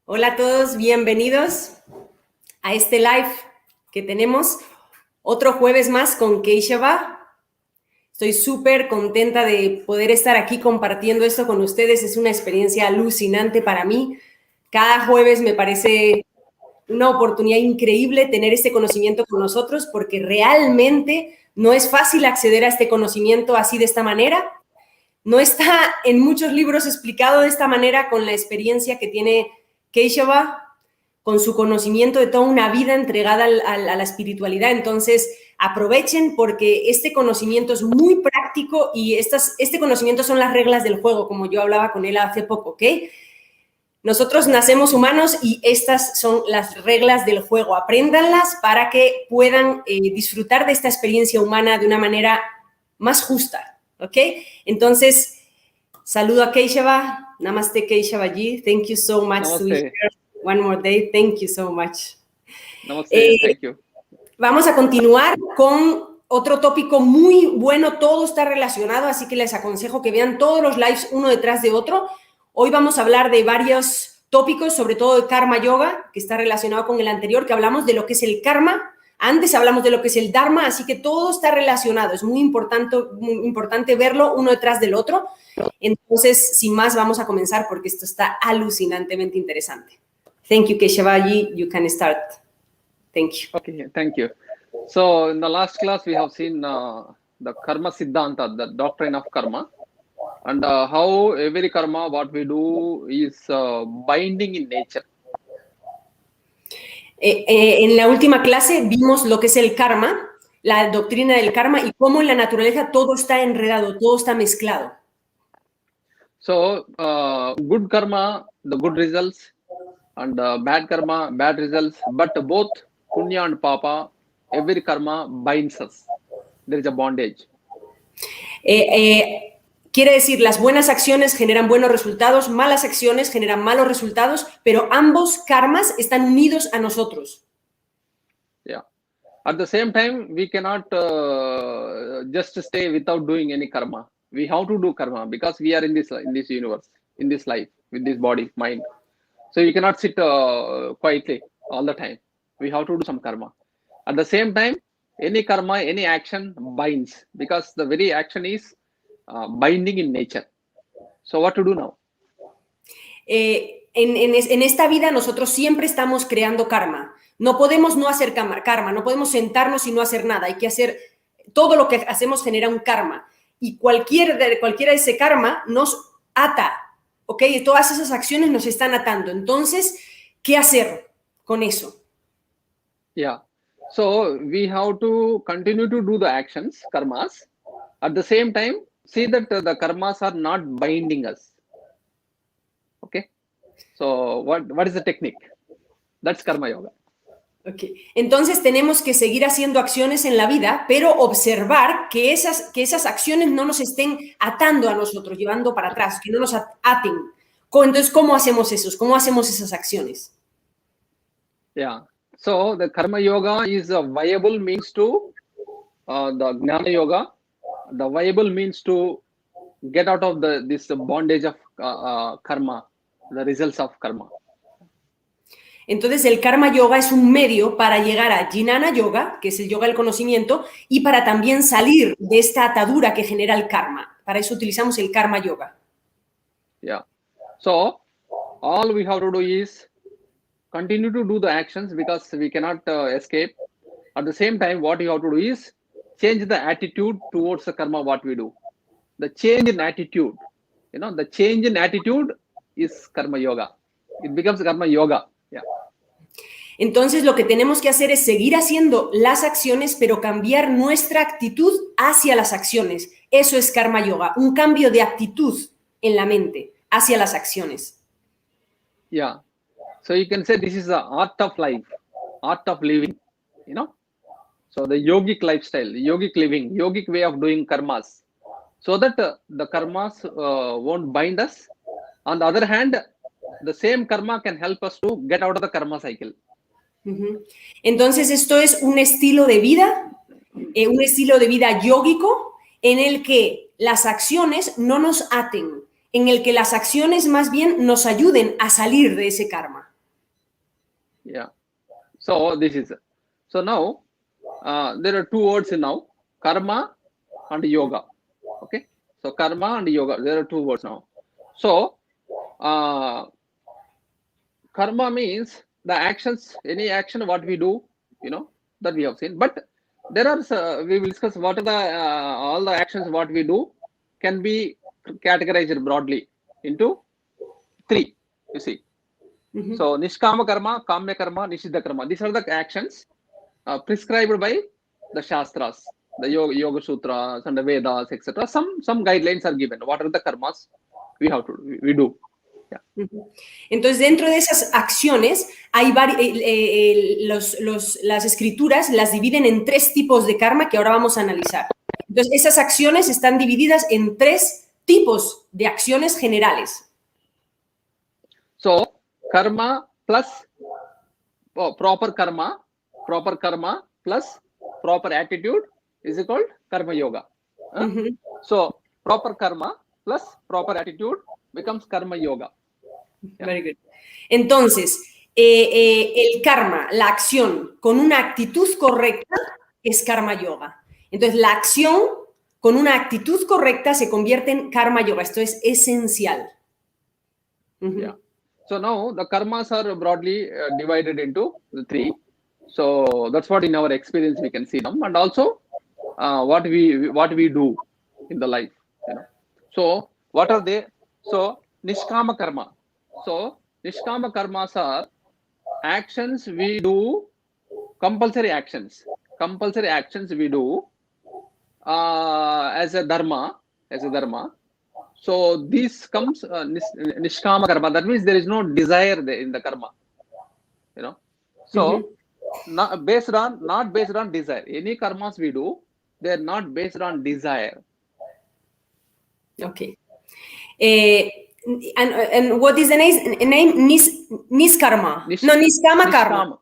Hola a todos, bienvenidos a este live que tenemos otro jueves más con Keshava. Estoy súper contenta de poder estar aquí compartiendo esto con ustedes. Es una experiencia alucinante para mí. Cada jueves me parece una oportunidad increíble tener este conocimiento con nosotros porque realmente no es fácil acceder a este conocimiento así de esta manera. No está en muchos libros explicado de esta manera con la experiencia que tiene Keshava, con su conocimiento de toda una vida entregada a la espiritualidad. Entonces, aprovechen porque este conocimiento es muy práctico y este conocimiento son las reglas del juego, como yo hablaba con él hace poco, ¿ok? Nosotros nacemos humanos y estas son las reglas del juego. Apréndanlas para que puedan disfrutar de esta experiencia humana de una manera más justa, ¿ok? Entonces, saludo a Keshava. Namaste, Keshavaji. Thank you so much Namaste. to be here one more day. Thank you so much. Namaste, thank you. Vamos a continuar con otro tópico muy bueno. Todo está relacionado, así que les aconsejo que vean todos los lives uno detrás de otro. Hoy vamos a hablar de varios tópicos, sobre todo de karma yoga, que está relacionado con el anterior, que hablamos de lo que es el karma. Antes hablamos de lo que es el dharma, así que todo está relacionado. Es muy importante verlo uno detrás del otro. Entonces, sin más, vamos a comenzar porque esto está alucinantemente interesante. Thank you, Keshavaji. You can start. Thank you. Okay, thank you. So in the last class, we have seen the karma siddhanta, the doctrine of karma, and how every karma, what we do is binding in nature. En la última clase vimos lo que es el karma, la doctrina del karma y cómo en la naturaleza todo está enredado, todo está mezclado. So good karma, the good results, and bad karma, bad results, but both punya and papa, every karma binds us. There is a bondage. Quiere decir, las buenas acciones generan buenos resultados, malas acciones generan malos resultados, pero ambos karmas están unidos a nosotros. Yeah. At the same time, we cannot just stay without doing any karma. We have to do karma because we are in this universe, in this life, with this body, mind. So you cannot sit quietly all the time. We have to do some karma. At the same time, any karma, any action binds because the very action is binding in nature. So what to do now? En esta vida nosotros siempre estamos creando karma. No podemos no hacer karma, no podemos sentarnos y no hacer nada. Hay que hacer, todo lo que hacemos genera un karma. Y cualquiera de ese karma nos ata, ¿ok? Y todas esas acciones nos están atando. Entonces, ¿qué hacer con eso? Yeah. So we have to continue to do the actions, karmas. At the same time, see that the karmas are not binding us. Okay. So what is the technique? That's karma yoga. Okay. Entonces tenemos que seguir haciendo acciones en la vida, pero observar que esas acciones no nos estén atando a nosotros, llevando para atrás, que no nos aten. Entonces, ¿cómo hacemos eso? ¿Cómo hacemos esas acciones? Yeah. So the karma yoga is a viable means to the jnana yoga. The viable means to get out of this bondage of karma, the results of karma. Entonces, el karma yoga es un medio para llegar a jnana yoga, que es el yoga del conocimiento, y para también salir de esta atadura que genera el karma. Para eso utilizamos el karma yoga. Yeah. So all we have to do is continue to do the actions because we cannot escape. At the same time, what you have to do is change the attitude towards the karma, what we do. The change in attitude, the change in attitude is karma yoga. It becomes karma yoga. Yeah. Entonces, lo que tenemos que hacer es seguir haciendo las acciones, pero cambiar nuestra actitud hacia las acciones. Eso es karma yoga, un cambio de actitud en la mente hacia las acciones. Yeah. So you can say this is the art of life, art of living, So the yogic lifestyle, yogic living, yogic way of doing karmas, so that the karmas won't bind us. On the other hand, the same karma can help us to get out of the karma cycle. Entonces, esto es un estilo de vida yógico en el que las acciones no nos aten, en el que las acciones más bien nos ayuden a salir de ese karma. Yeah. So this is so now there are two words now, karma and yoga. Okay. So karma and yoga, there are two words now. So karma means the actions, any action what we do, that we have seen. But there are we will discuss what are the all the actions what we do can be categorized broadly into three. You see. So nishkama karma, kamya karma, nishiddha karma. These are the actions prescribed by the shastras, the yoga sutras and the Vedas, etc. Some guidelines are given. What are the karmas we do? Yeah. Entonces, dentro de esas acciones, hay las escrituras las dividen en 3 tipos de karma que ahora vamos a analizar. Entonces, esas acciones están divididas en 3 tipos de acciones generales. So, karma plus proper karma plus proper attitude is called karma yoga. So, proper karma plus proper attitude becomes karma yoga. Yeah. Very good. Entonces, el karma, la acción con una actitud correcta es karma yoga. Entonces, la acción con una actitud correcta se convierte en karma yoga. Esto es esencial. Yeah. So now the karmas are broadly divided into the 3. So that's what in our experience we can see them, and also what we do in the life. So what are they? So nishkama karma. So nishkama karmas are actions we do, compulsory actions we do as a dharma. So this comes nishkama karma. That means there is no desire there in the karma. So not based on desire. Any karmas we do, they are not based on desire. Okay. And what is the name? Niskarma. Niskama karma.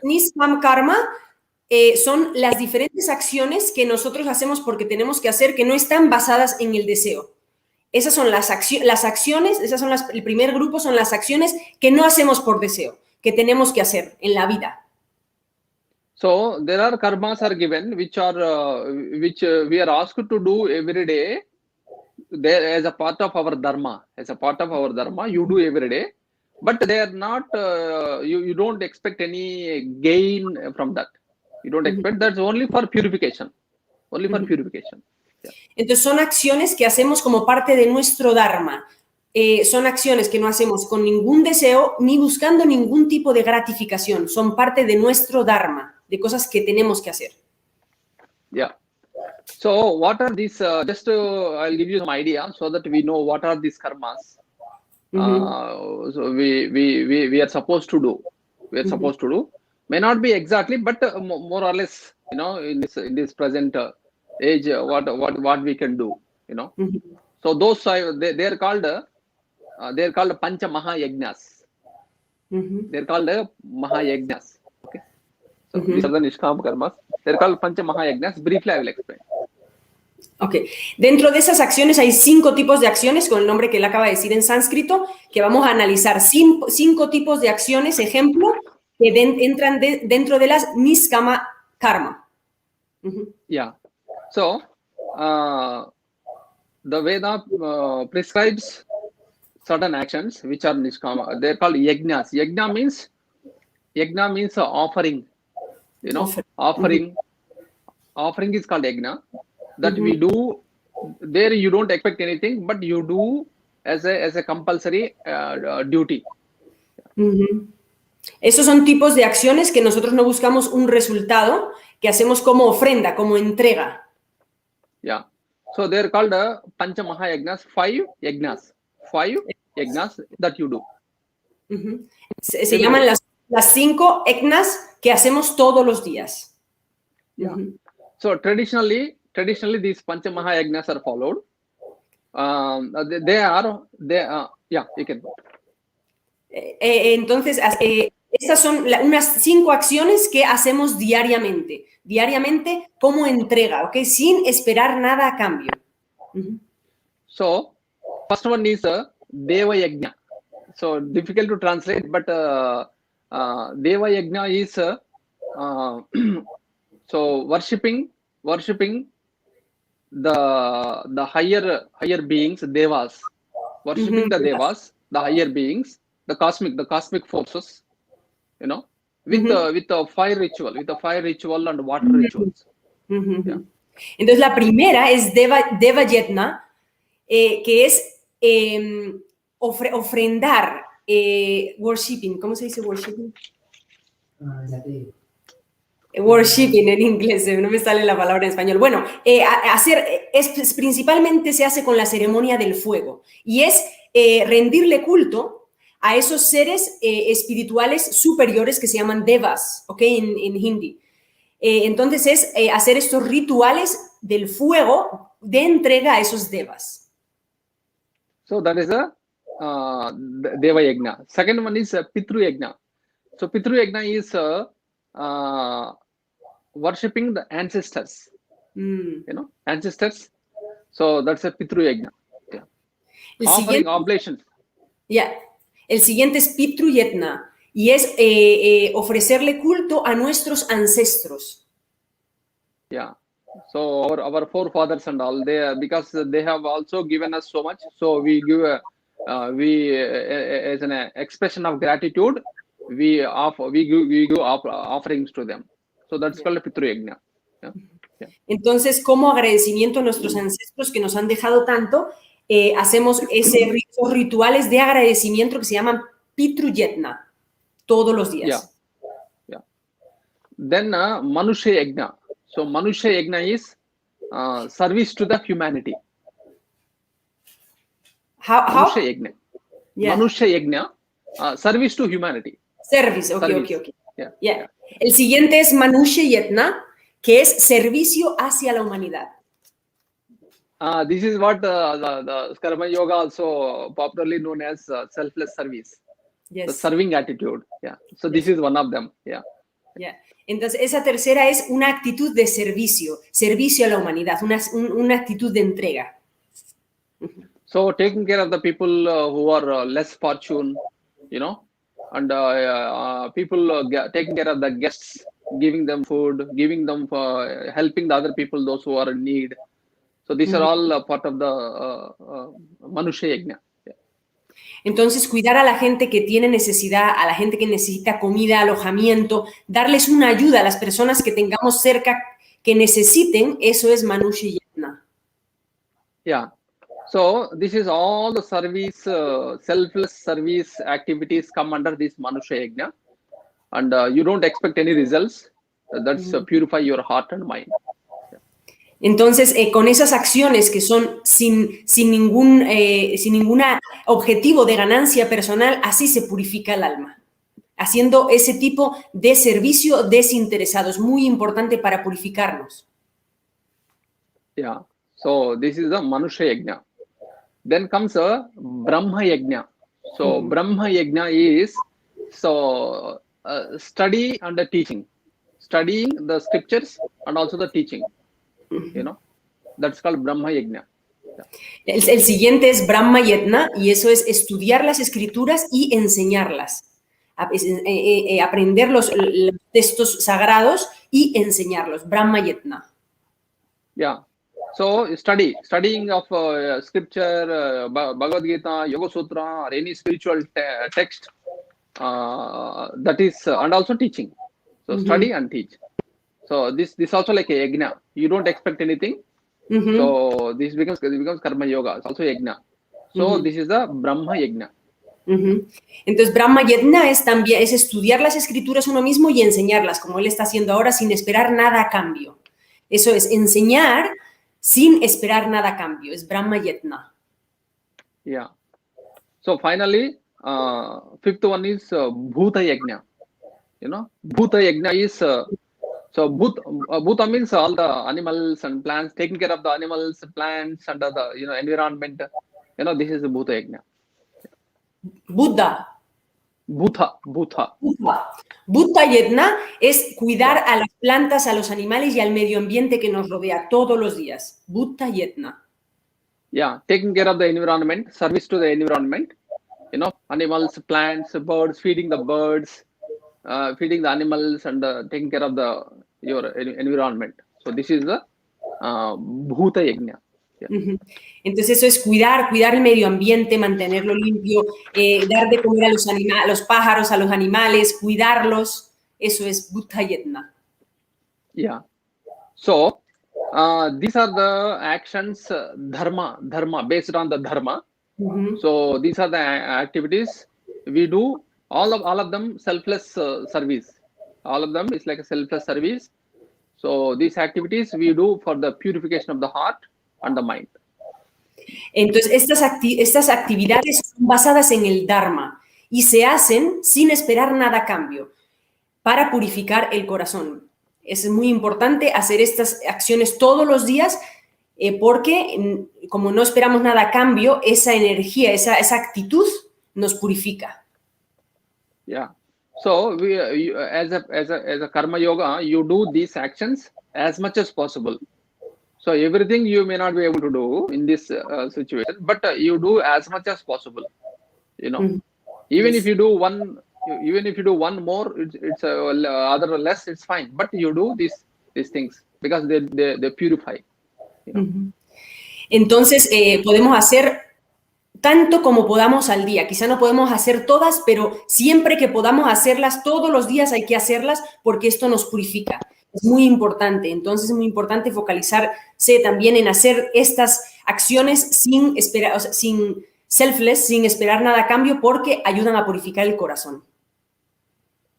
Niskama karma son las diferentes acciones que nosotros hacemos porque tenemos que hacer, que no están basadas en el deseo. Esas son las acciones, el primer grupo son las acciones que no hacemos por deseo, que tenemos que hacer en la vida. So there are karmas are given which we are asked to do every day. There as a part of our dharma, you do every day, but they are not. You don't expect any gain from that. You don't expect. That's only for purification. Yeah. Entonces son acciones que hacemos como parte de nuestro dharma. Son acciones que no hacemos con ningún deseo ni buscando ningún tipo de gratificación. Son parte de nuestro dharma, de cosas que tenemos que hacer. Yeah. So what are these? Just I'll give you some idea so that we know what are these karmas. So we are supposed to do. May not be exactly, but more or less, in this present age, what we can do, So those they are called pancha mahayagnas. They're called mahayagnas. Okay. So these are the nishkama karmas. They're called pancha mahayagnas. Briefly, I will explain. Ok. Dentro de esas acciones hay 5 tipos de acciones con el nombre que él acaba de decir en sánscrito, que vamos a analizar 5 tipos de acciones, ejemplo, que entran dentro de las niskama karma. Yeah. So, the Veda prescribes certain actions which are nishkama. They're called yajnas. Yajna means offering. Offering is called yajna. That we do there. You don't expect anything, but you do as a compulsory duty. Esos son tipos de acciones que nosotros no buscamos un resultado, que hacemos como ofrenda, como entrega. Yeah. So they're called pancha mahayagnas, 5 yagnas that you do. Se llaman las 5 yagnas que hacemos todos los días. Yeah. So traditionally these pancha mahayagnas are followed. Yeah, you can go. Entonces, estas son unas 5 acciones que hacemos diariamente como entrega, ¿ok? Sin esperar nada a cambio. So, first one is Deva Yajna. So difficult to translate, but Deva Yajna is so worshipping the higher beings, devas, worshipping the devas, the higher beings, the cosmic forces, you know, with the fire ritual and water rituals. Yeah. Entonces la primera es Deva Yajna, que es ofrendar, worshipping. ¿Cómo se dice worshipping? Worshipping en inglés, no me sale la palabra en español. Bueno, principalmente se hace con la ceremonia del fuego y es rendirle culto a esos seres espirituales superiores que se llaman devas, ¿ok? En hindi. Entonces es hacer estos rituales del fuego de entrega a esos devas. So that is a Deva Yajna. Second one is Pitru Yajna. So Pitru Yajna is worshipping the ancestors. You know, ancestors. So that's a Pitru Yajna. Yeah. Offering oblations. Yeah. El siguiente es Pitru Yajna y es ofrecerle culto a nuestros ancestros. Yeah. So our forefathers and all, because they have also given us so much, so we give as an expression of gratitude, we give offerings to them. So that's called a Pitru Yajna. Yeah. Yeah. Entonces, como agradecimiento a nuestros ancestros que nos han dejado tanto, hacemos esos rituales de agradecimiento que se llaman Pitru Yajna todos los días. Yeah. Then Manusha Yajna. So Manusha Yajna is service to the humanity. How? Manusha Yajna. Yeah. Manusha Yajna, service to humanity. Service, okay. Yeah. Yeah. El siguiente es Manusha Yajna, que es servicio hacia la humanidad. This is what the Karma Yoga also popularly known as selfless service. Yes. The serving attitude. Yeah. So this is one of them. Yeah. Yeah. Entonces, esa tercera es una actitud de servicio a la humanidad, una actitud de entrega. So taking care of the people who are less fortunate, you know, and people taking care of the guests, giving them food, giving them helping the other people, those who are in need. So these are all part of the Manusha Yajna. Entonces, cuidar a la gente que tiene necesidad, a la gente que necesita comida, alojamiento, darles una ayuda a las personas que tengamos cerca que necesiten, eso es Manusha Yajna. Yeah. So this is all the service, selfless service activities come under this Manusha Yajna, and you don't expect any results. That's purify your heart and mind. Entonces, con esas acciones que son sin ningún objetivo de ganancia personal, así se purifica el alma. Haciendo ese tipo de servicio desinteresado. Es muy importante para purificarnos. Yeah. So this is the Manusha Yajna. Then comes a Brahma Yajna. So Brahma Yajna is study and the teaching. Studying the scriptures and also the teaching. You know, that's called Brahma Yajna. El siguiente es Brahma Yajna y eso es estudiar las escrituras y enseñarlas. Aprender los textos sagrados y enseñarlos. Brahma Yajna. Yeah. So studying of scripture, Bhagavad Gita, Yoga Sutra, or any spiritual text, that is, and also teaching. So study and teach. So this also like a yajna. You don't expect anything. So this becomes karma yoga. It's also yajna. So this is the Brahma Yajna. Entonces Brahma Yajna es estudiar las escrituras uno mismo y enseñarlas, como él está haciendo ahora, sin esperar nada a cambio. Eso es enseñar sin esperar nada a cambio. Es Brahma Yajna. Yeah. So finally, fifth one is Bhuta Yajna. You know, Bhuta Yajna is so Bhuta means all the animals and plants, taking care of the animals, plants, and the environment. You know, this is the Bhuta Yajna. Bhuta Yajna es cuidar a las plantas, a los animales y al medio ambiente que nos rodea todos los días. Bhuta Yajna. Yeah, taking care of the environment, service to the environment, animals, plants, birds, feeding the birds, feeding the animals, and taking care of your environment. So this is the Bhuta Yajna. Yeah. Entonces eso es cuidar el medio ambiente, mantenerlo limpio, dar de comer a los pájaros, a los animales, cuidarlos. Eso es Bhuta Yajna. Yeah. So these are the actions, dharma, based on the dharma. So these are the activities we do. All of them selfless service. All of them is like a selfless service. So these activities we do for the purification of the heart and the mind. Entonces estas actividades son basadas en el Dharma y se hacen sin esperar nada a cambio para purificar el corazón. Es muy importante hacer estas acciones todos los días porque como no esperamos nada a cambio, esa energía, esa actitud nos purifica. Yeah. So as a karma yoga, you do these actions as much as possible. So everything you may not be able to do in this situation, but you do as much as possible. Even if you do one more, it's other less, it's fine. But you do these things because they purify. Entonces podemos hacer tanto como podamos al día. Quizá no podemos hacer todas, pero siempre que podamos hacerlas, todos los días hay que hacerlas porque esto nos purifica. Es muy importante. Entonces es muy importante focalizarse también en hacer estas acciones sin esperar, o sea, sin esperar nada a cambio porque ayudan a purificar el corazón.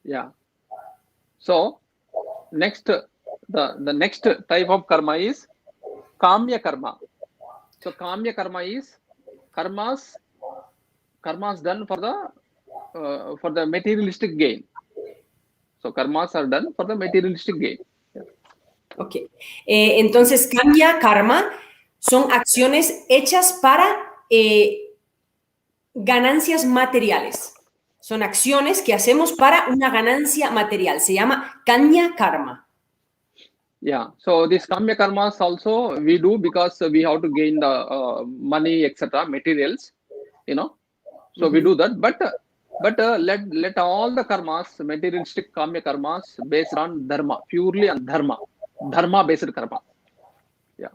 Yeah. So next, the next type of karma is kamya karma. So kamya karma is karmas done for the materialistic gain. So karmas are done for the materialistic gain. Yeah. Okay. Entonces kamya karma son acciones hechas para ganancias materiales. Son acciones que hacemos para una ganancia material. Se llama kanya karma. Yeah. So these kamya karmas also we do because we have to gain the money, etc., materials. So we do that. But let all the karmas, materialistic kamya karmas, based on dharma, purely on dharma based karma. Yeah.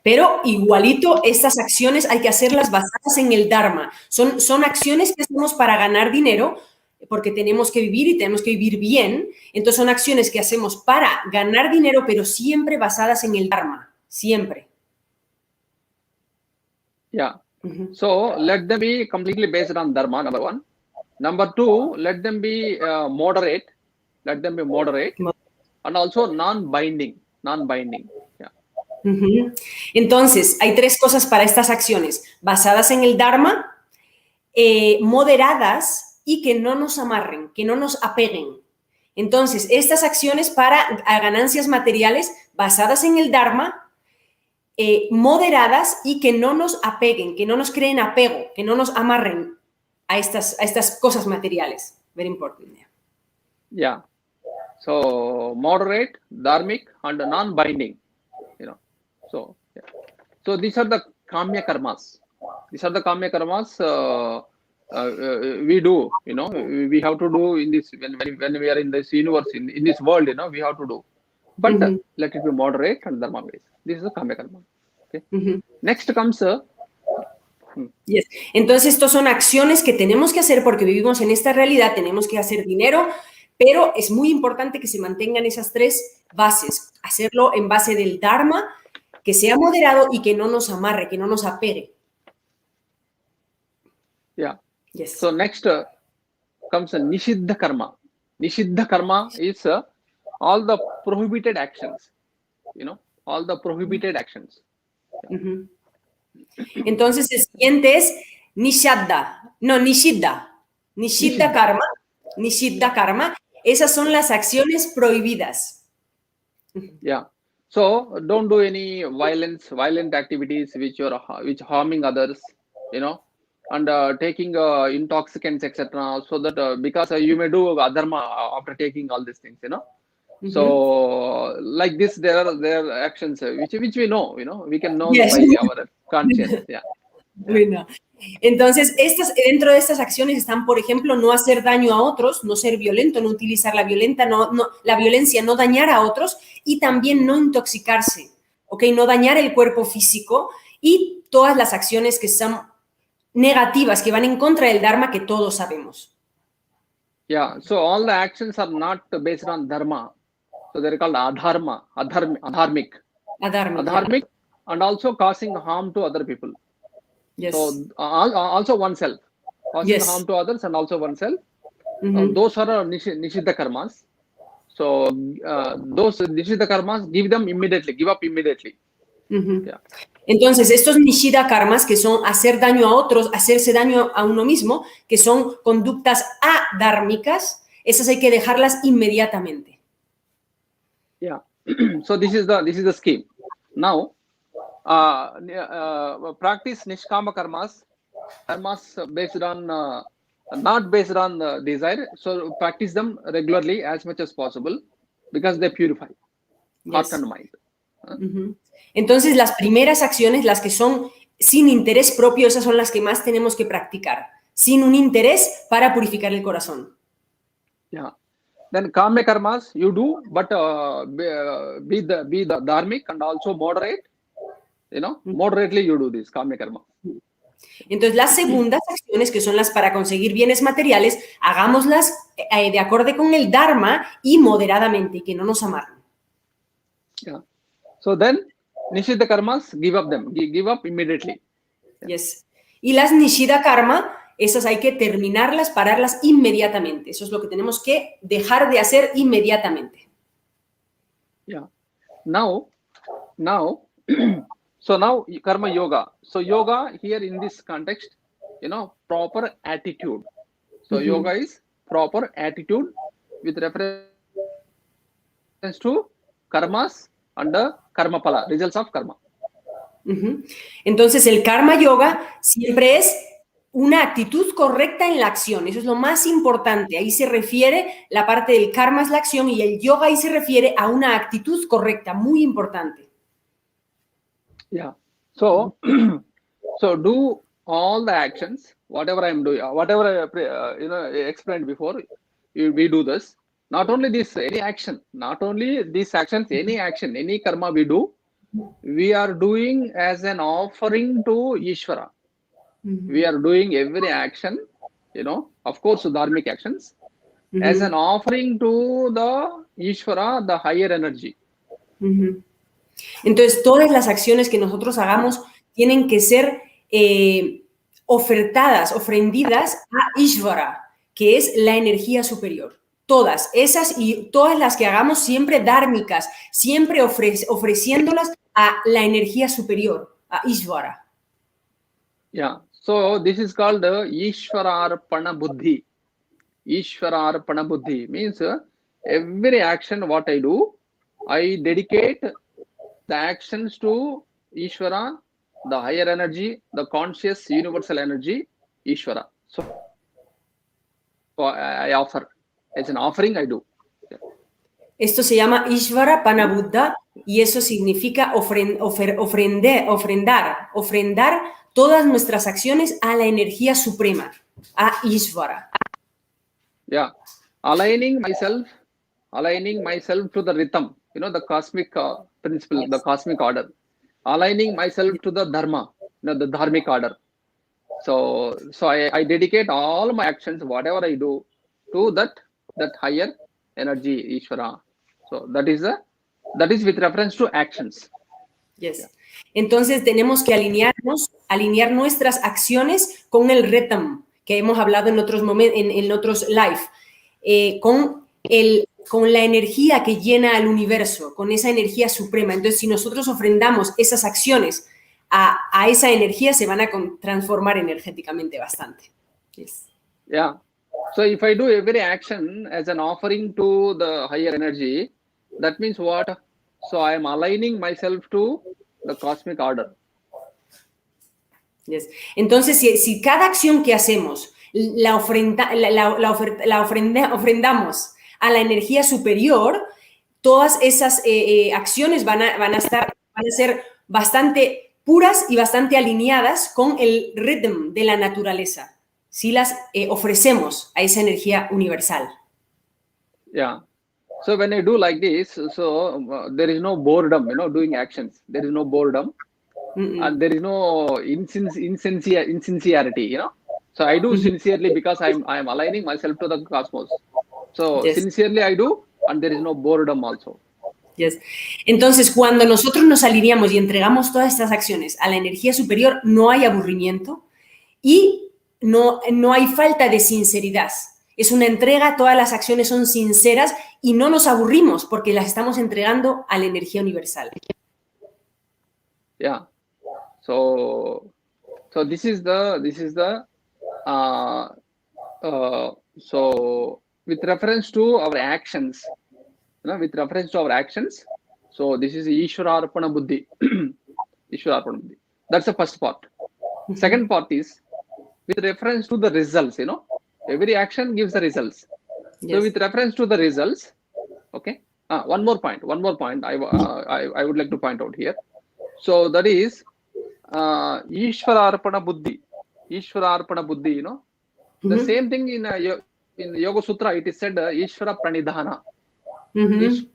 Pero igualito estas acciones hay que hacerlas basadas en el Dharma. Son acciones que hacemos para ganar dinero porque tenemos que vivir y tenemos que vivir bien. Entonces son acciones que hacemos para ganar dinero, pero siempre basadas en el Dharma. Siempre. Yeah. So let them be completely based on dharma, number one. Number two, let them be moderate. Let them be moderate. And also non-binding. Yeah. Entonces, hay tres cosas para estas acciones. Basadas en el Dharma, moderadas y que no nos amarren, que no nos apeguen. Entonces, estas acciones para ganancias materiales basadas en el Dharma, moderadas y que no nos apeguen, que no nos creen apego, que no nos amarren a estas cosas materiales. Very important. Yeah. So moderate, dharmic, and non-binding. So these are the kamya karmas. These are the kamya karmas we do. We have to do in this when we are in this universe, in this world. We have to do. But let it be moderate and dharma based. This is the kamya karma. Okay. Next comes. Yes. Entonces, estos son acciones que tenemos que hacer porque vivimos en esta realidad, tenemos que hacer dinero, pero es muy importante que se mantengan esas tres bases. Hacerlo en base del Dharma, que sea moderado y que no nos amarre, que no nos apegue. Yeah. Yes. So next comes a Nishiddha karma. Nishiddha karma is all the prohibited actions. All the prohibited actions. Yeah. Entonces el siguiente es Nishidda karma. Esas son las acciones prohibidas. Yeah. So don't do any violent activities which harming others, and taking intoxicants, etc. So that because you may do adharma after taking all these things, So like this, there are actions which we know, we can know by our conscience. Yeah. Bueno. Entonces, dentro de estas acciones están, por ejemplo, no hacer daño a otros, no ser violento, no utilizar la violencia, no dañar a otros y también no intoxicarse, ¿ok? No dañar el cuerpo físico y todas las acciones que son negativas, que van en contra del Dharma que todos sabemos. Yeah, so all the actions are not based on dharma. So they're called adharma, adharmic, Yeah. and also causing harm to other people. Yes. So also oneself, causing harm to others and also oneself. Those are nishidha karmas. So those nishidha karmas, give up immediately. Yeah. Entonces, estos nishidha karmas, que son hacer daño a otros, hacerse daño a uno mismo, que son conductas adhármicas, esas hay que dejarlas inmediatamente. Yeah. So this is the scheme. Now, practice nishkama karmas based on not based on desire. So practice them regularly as much as possible because they purify heart and mind. Entonces, las primeras acciones, las que son sin interés propio, esas son las que más tenemos que practicar, sin un interés para purificar el corazón. Yeah. Then kamya karmas you do, but be the dharmic and also moderate. Moderately you do this kamya karma. Entonces, las segundas acciones, que son las para conseguir bienes materiales, hagámoslas de acorde con el Dharma y moderadamente, y que no nos amarren. Yeah. So then, nishidha karmas, give up immediately. Yes. Y las nishidha karma, esas hay que terminarlas, pararlas inmediatamente. Eso es lo que tenemos que dejar de hacer inmediatamente. Yeah. Now, so now karma yoga. So yoga here in this context, proper attitude. So yoga is proper attitude with reference to karmas and the karma pala, results of karma. Entonces, el karma yoga siempre es una actitud correcta en la acción. Eso es lo más importante. Ahí se refiere, la parte del karma es la acción y el yoga ahí se refiere a una actitud correcta, muy importante. Yeah. So, so do all the actions, whatever I'm doing, whatever I explained before, we do this. Not only this, any action, not only these actions, any action, any karma we do, we are doing as an offering to Ishvara. We are doing every action, of course, dharmic actions, as an offering to the Ishvara, the higher energy. Entonces, todas las acciones que nosotros hagamos tienen que ser ofrendidas a Ishvara, que es la energía superior. Todas esas y todas las que hagamos siempre dhármicas, siempre ofreciéndolas a la energía superior, a Ishvara. Yeah, so this is called Ishvararpana Buddhi. Ishvararpana Buddhi means every action what I do, I dedicate the actions to Ishvara, the higher energy, the conscious universal energy, Ishvara. So I offer. As an offering I do. Esto se llama Ishvara Panabuddha y eso significa ofrendar todas nuestras acciones a la energía suprema, a Ishvara. Yeah, aligning myself to the rhythm, the cosmic principle, the cosmic order. Aligning myself to the dharma, the dharmic order. So I dedicate all my actions, whatever I do, to that higher energy, Ishvara. So that is with reference to actions. Yes. Yeah. Entonces tenemos que alinear nuestras acciones con el rhythm que hemos hablado en otros momentos, en otros live, con la energía que llena al universo, con esa energía suprema. Entonces, si nosotros ofrendamos esas acciones a esa energía, se van a transformar energéticamente bastante. Yes. Yeah. So if I do every action as an offering to the higher energy, that means what? So I am aligning myself to the cosmic order. Yes. Entonces, si cada acción que hacemos la ofrendamos a la energía superior, todas esas acciones van a ser bastante puras y bastante alineadas con el ritmo de la naturaleza, si las ofrecemos a esa energía universal. Yeah. So when I do like this, there is no boredom, doing actions. There is no boredom, and there is no insincerity, So I do sincerely because I am aligning myself to the cosmos. So Yes. sincerely I do, and there is no boredom also. Yes. Entonces, cuando nosotros nos alineamos y entregamos todas estas acciones a la energía superior, no hay aburrimiento y no hay falta de sinceridad. Es una entrega, todas las acciones son sinceras y no nos aburrimos porque las estamos entregando a la energía universal. Yeah. So this is the so with reference to our actions, so this is Ishvara Arpana Buddhi. Ishvara Arpana Buddhi. That's the first part. Second part is with reference to the results, every action gives the results. Yes. So with reference to the results, okay. One more point I would like to point out here. So that is Ishvara Arpana Buddhi. Ishvara Arpana Buddhi, the same thing in Yoga Sutra, it is said Ishvara Pranidhana. Ishvara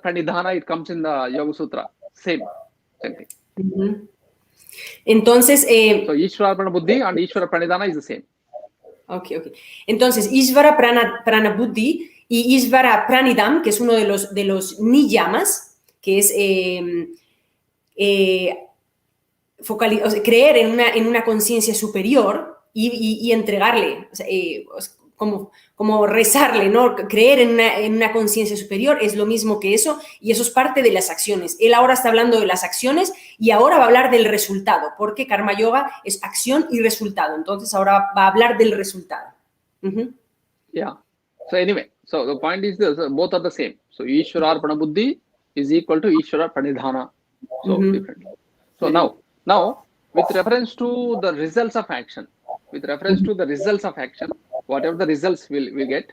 Pranidhana, it comes in the Yoga Sutra. Same thing. Entonces, so Ishvara Prana Buddhi and Ishvara Pranidhana is the same. Okay. Entonces, Ishvara Prana Buddhi y Ishvara Pranidham, que es uno de los niyamas, que es creer en una conciencia superior y entregarle, como rezarle, ¿no? Creer en una conciencia superior es lo mismo que eso, y eso es parte de las acciones. Él ahora está hablando de las acciones y ahora va a hablar del resultado, porque Karma Yoga es acción y resultado. Entonces ahora va a hablar del resultado. Yeah. So anyway, so the point is this, both are the same. So Ishvara Arpana Buddhi is equal to Ishvara Pranidhana. So differently. So now with reference to the results of action, whatever the results we get,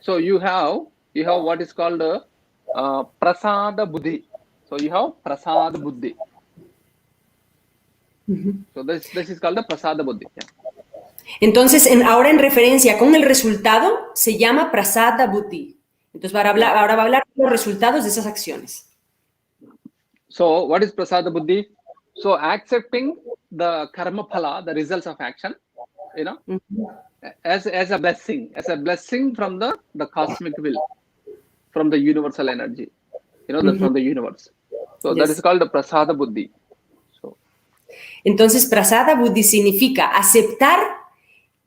so you have what is called prasada buddhi. So you have prasada buddhi. So this is called the prasada buddhi. Yeah. Entonces, ahora en referencia con el resultado, se llama prasada buddhi. Entonces, ahora va a hablar de los resultados de esas acciones. So what is prasada buddhi? So accepting the karma phala, the results of action, as a blessing from the cosmic will, from the universal energy, from the universe. So that is called the prasada buddhi. So entonces prasada buddhi significa aceptar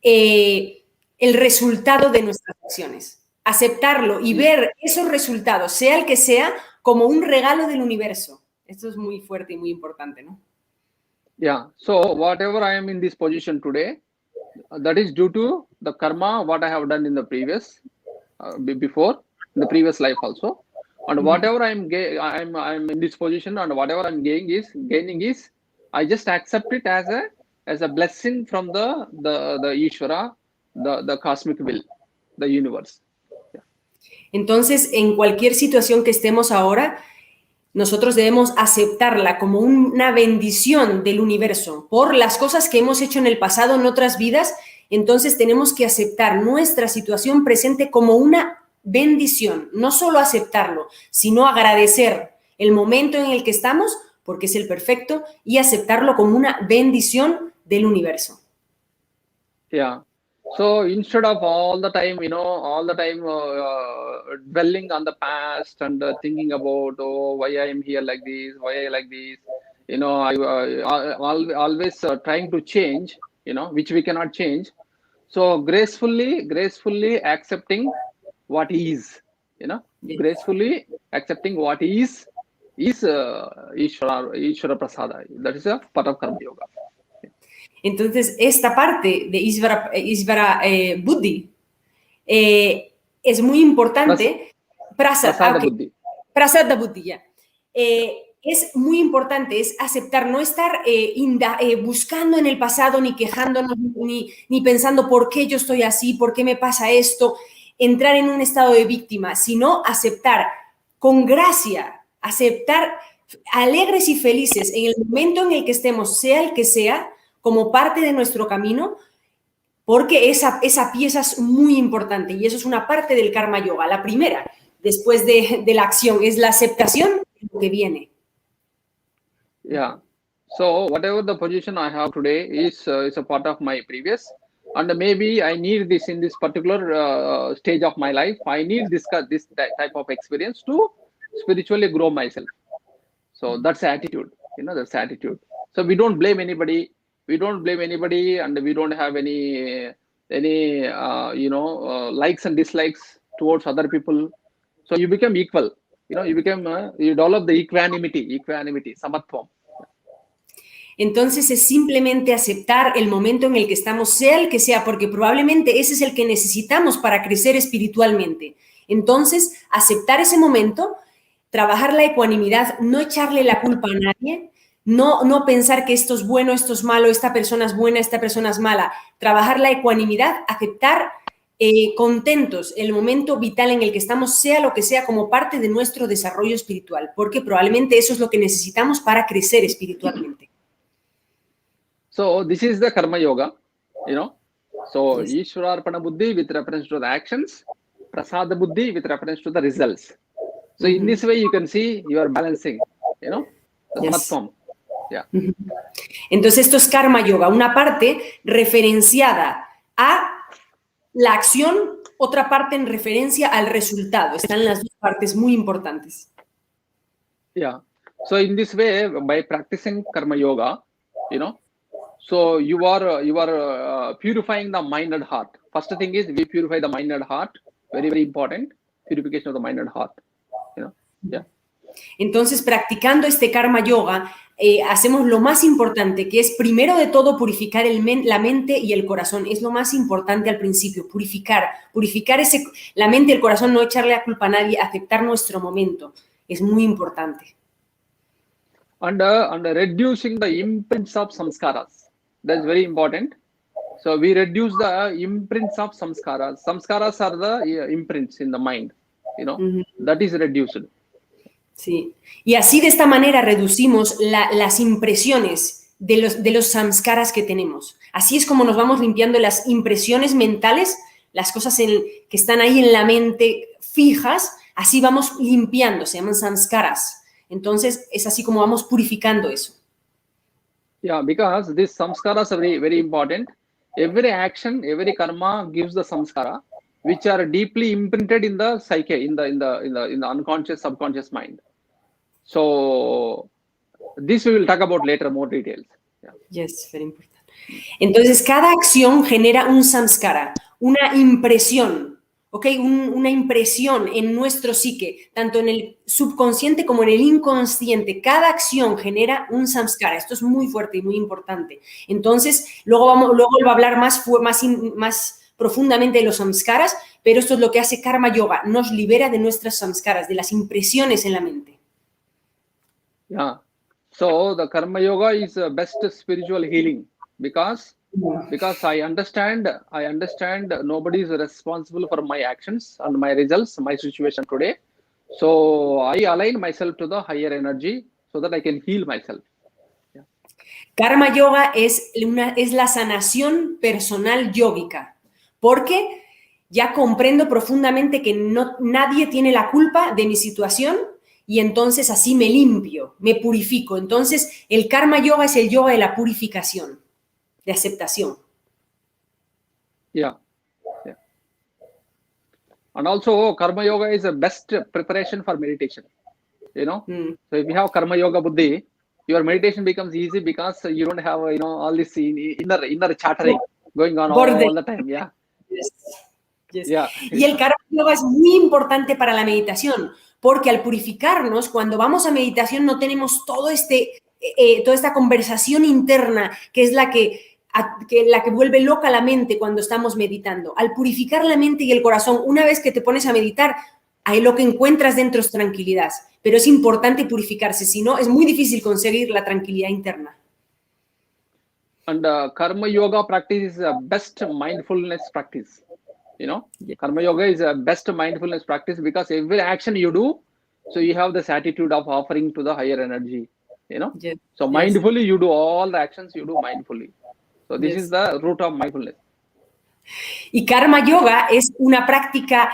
el resultado de nuestras acciones, aceptarlo y ver esos resultados, sea el que sea, como un regalo del universo. Esto es muy fuerte y muy importante, ¿no? Yeah. So whatever I am in this position today, that is due to the karma what I have done in the previous before in the previous life also, and whatever I'm in this position, and whatever I'm gaining is I just accept it as a blessing from the Ishvara, the cosmic will, the universe. Yeah. Entonces, en cualquier situación que estemos ahora, nosotros debemos aceptarla como una bendición del universo por las cosas que hemos hecho en el pasado, en otras vidas. Entonces tenemos que aceptar nuestra situación presente como una bendición. No solo aceptarlo, sino agradecer el momento en el que estamos, porque es el perfecto, y aceptarlo como una bendición del universo. Yeah. So instead of all the time dwelling on the past and thinking about, why I am here like this, why I like this, I always trying to change, which we cannot change. So gracefully accepting what is, gracefully accepting what is Ishvara Prasada. That is a part of Karma Yoga. Entonces, esta parte de Ishvara Buddhi es muy importante. Prasada Buddhi, ya. Es muy importante, es aceptar, no estar buscando en el pasado, ni quejándonos, ni pensando por qué yo estoy así, por qué me pasa esto, entrar en un estado de víctima, sino aceptar con gracia, aceptar alegres y felices en el momento en el que estemos, sea el que sea, como parte de nuestro camino, porque esa pieza es muy importante y eso es una parte del karma yoga. La primera, después de la acción, es la aceptación de lo que viene. Yeah. So whatever the position I have today is a part of my previous, and maybe I need this in this particular stage of my life. I need this type of experience to spiritually grow myself. So that's attitude. That's attitude. So we don't blame anybody. We don't blame anybody, and we don't have any likes and dislikes towards other people. So you become equal. You develop the equanimity, samatvam. Entonces es simplemente aceptar el momento en el que estamos, sea el que sea, porque probablemente ese es el que necesitamos para crecer espiritualmente. Entonces, aceptar ese momento, trabajar la ecuanimidad, no echarle la culpa a nadie, no pensar que esto es bueno, esto es malo, esta persona es buena, esta persona es mala. Trabajar la ecuanimidad, aceptar contentos el momento vital en el que estamos, sea lo que sea, como parte de nuestro desarrollo espiritual, porque probablemente eso es lo que necesitamos para crecer espiritualmente. So this is the karma yoga, So Yes. Ishwararpana buddhi with reference to the actions, prasada buddhi with reference to the results. So in this way you can see you are balancing, the samatvam. Yeah. Entonces esto es karma yoga, una parte referenciada a la acción, otra parte en referencia al resultado. Están las dos partes muy importantes. Yeah. So in this way, by practicing karma yoga, so you are purifying the mind and heart. First thing is we purify the mind and heart. Very, very important. Purification of the mind and heart. Yeah. Entonces, practicando este karma yoga, hacemos lo más importante, que es primero de todo purificar la mente y el corazón. Es lo más importante al principio, purificar la mente y el corazón, no echarle la culpa a nadie, aceptar nuestro momento. Es muy importante. And reducing the imprints of samskaras. That's very important. So we reduce the imprints of samskaras. Samskaras are the imprints in the mind. That is reduced. Sí. Y así de esta manera reducimos las impresiones de los samskaras que tenemos. Así es como nos vamos limpiando las impresiones mentales, las cosas que están ahí en la mente fijas, así vamos limpiando, se llaman samskaras. Entonces es así como vamos purificando eso. Yeah, because these samskaras are very, very important. Every action, every karma gives the samskara, which are deeply imprinted in the psyche, in the unconscious, subconscious mind. So this we will talk about later, more details. Yeah. Yes, very important. Entonces, cada acción genera un samskara, una impresión, ¿ok? Una impresión en nuestro psique, tanto en el subconsciente como en el inconsciente. Cada acción genera un samskara. Esto es muy fuerte y muy importante. Entonces, luego va a hablar más profundamente de los samskaras, pero esto es lo que hace karma yoga, nos libera de nuestras samskaras, de las impresiones en la mente. Yeah. So the karma yoga is the best spiritual healing because I understand nobody is responsible for my actions and my results, my situation today. So I align myself to the higher energy so that I can heal myself. Yeah. Karma yoga es la sanación personal yógica, porque ya comprendo profundamente que nadie tiene la culpa de mi situación. Y entonces así me limpio, me purifico. Entonces el karma yoga es el yoga de la purificación, de aceptación. Yeah. And also karma yoga is the best preparation for meditation. So if you have karma yoga buddhi, your meditation becomes easy because you don't have all this inner chattering going on all the time. Yeah. Yes. Yes. Yeah. Y el karma yoga es muy importante para la meditación, porque al purificarnos, cuando vamos a meditación no tenemos toda esta conversación interna, que es la que vuelve loca la mente cuando estamos meditando. Al purificar la mente y el corazón, una vez que te pones a meditar, ahí lo que encuentras dentro es tranquilidad. Pero es importante purificarse, si no, es muy difícil conseguir la tranquilidad interna. And karma yoga practice is the best mindfulness practice. Karma yoga is the best mindfulness practice because every action you do, So you have this attitude of offering to the higher energy, you know. Yes. So Yes. mindfully, you do all the actions, you do mindfully. So this Yes. is the root of mindfulness. Y karma yoga es una práctica,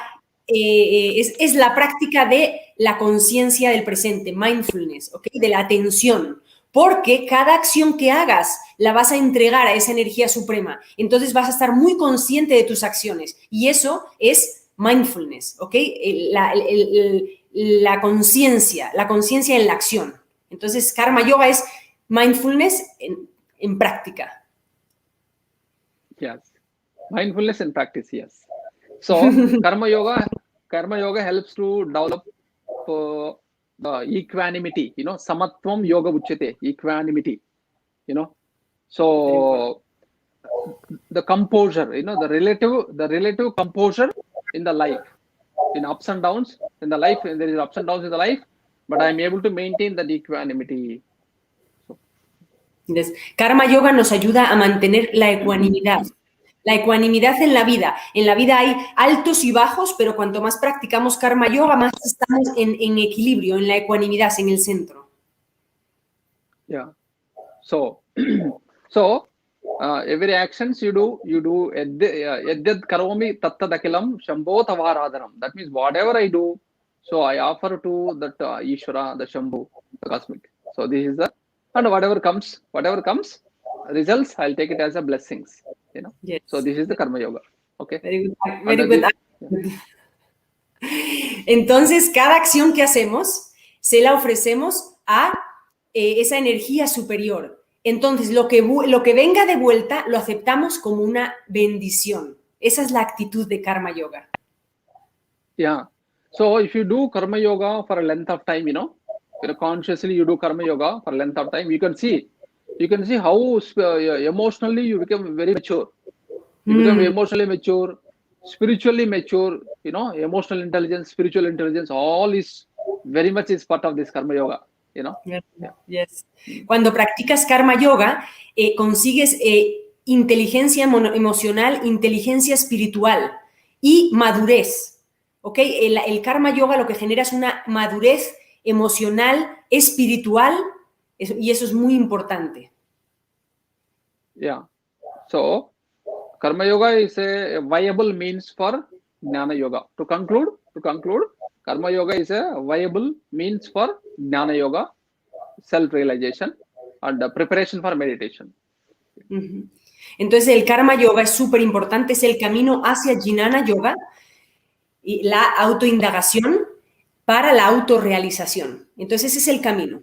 es la práctica de la conciencia del presente, mindfulness, ¿ok? De la atención. Porque cada acción que hagas la vas a entregar a esa energía suprema. Entonces vas a estar muy consciente de tus acciones. Y eso es mindfulness, ¿ok? La conciencia en la acción. Entonces, karma yoga es mindfulness en práctica. Yes. Mindfulness in practice, yes. So karma yoga helps to develop the equanimity, you know, samatvam yoga uchyate, equanimity, you know. So the composure, you know, the relative composure in the life, in ups and downs in the life, and there is ups and downs in the life, but I'm able to maintain that equanimity. Entonces, karma yoga nos ayuda a mantener la ecuanimidad. La ecuanimidad en la vida. En la vida hay altos y bajos, pero cuanto más practicamos karma yoga, más estamos en equilibrio, en la ecuanimidad, en el centro. Yeah. So, every actions you do edad karomi tattadakilam shambho tavaradhanam. That means whatever I do, so I offer to that Ishvara, the Shambhu, the cosmic. So this is the, and whatever comes, results, I'll take it as a blessings. You know. Yes. So this is the karma yoga. Okay. Very good. Entonces, cada acción que hacemos, se la ofrecemos a esa energía superior. Entonces, lo que venga de vuelta, lo aceptamos como una bendición. Esa es la actitud de karma yoga. Yeah. So if you do karma yoga for a length of time, you know, consciously you do karma yoga for a length of time, you can see how emotionally you become very mature. You become emotionally mature, spiritually mature, you know, emotional intelligence, spiritual intelligence, all is very much is part of this karma yoga, you know. Yeah. Yes. Cuando practicas karma yoga, consigues inteligencia emocional, inteligencia espiritual y madurez. ¿Ok? El karma yoga lo que genera es una madurez emocional, espiritual, y eso es muy importante. Yeah. So, karma yoga is a viable means for jnana yoga. To conclude, karma yoga is a viable means for jnana yoga, self-realization, and preparation for meditation. Uh-huh. Entonces, el karma yoga es súper importante, es el camino hacia jnana yoga y la autoindagación para la autorrealización. Entonces, ese es el camino.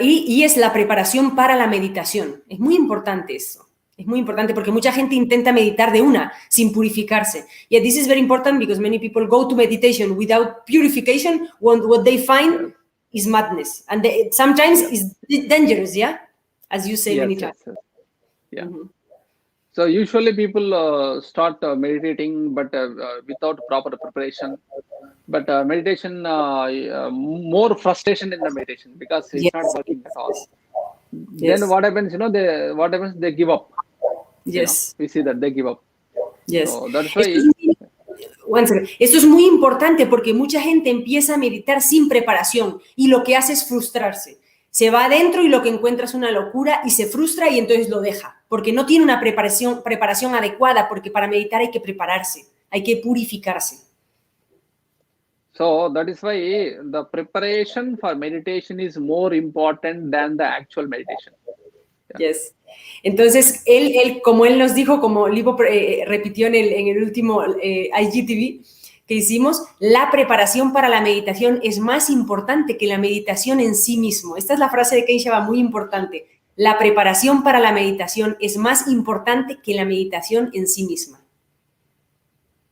Y es la preparación para la meditación. Es muy importante eso. Es muy importante porque mucha gente intenta meditar de una, sin purificarse. Yet this is very important because many people go to meditation without purification. What they find is madness. And sometimes it's dangerous, yeah? As you say many times. Yes. Yeah. Mm-hmm. So usually people start meditating, but without proper preparation. But meditation, more frustration in the meditation because it's not working at all. Then what happens? You know, they give up. Yes. You know, we see that they give up. Yes. So that's why. Esto es muy importante porque mucha gente empieza a meditar sin preparación y lo que hace es frustrarse. Se va adentro y lo que encuentra es una locura y se frustra y entonces lo deja, porque no tiene una preparación adecuada, porque para meditar hay que prepararse, hay que purificarse. So that is why the preparation for meditation is more important than the actual meditation. Yeah. Yes. Entonces, él, como él nos dijo, como Livo repitió en el último IGTV que hicimos, la preparación para la meditación es más importante que la meditación en sí mismo. Esta es la frase de Keshava muy importante. La preparación para la meditación es más importante que la meditación en sí misma.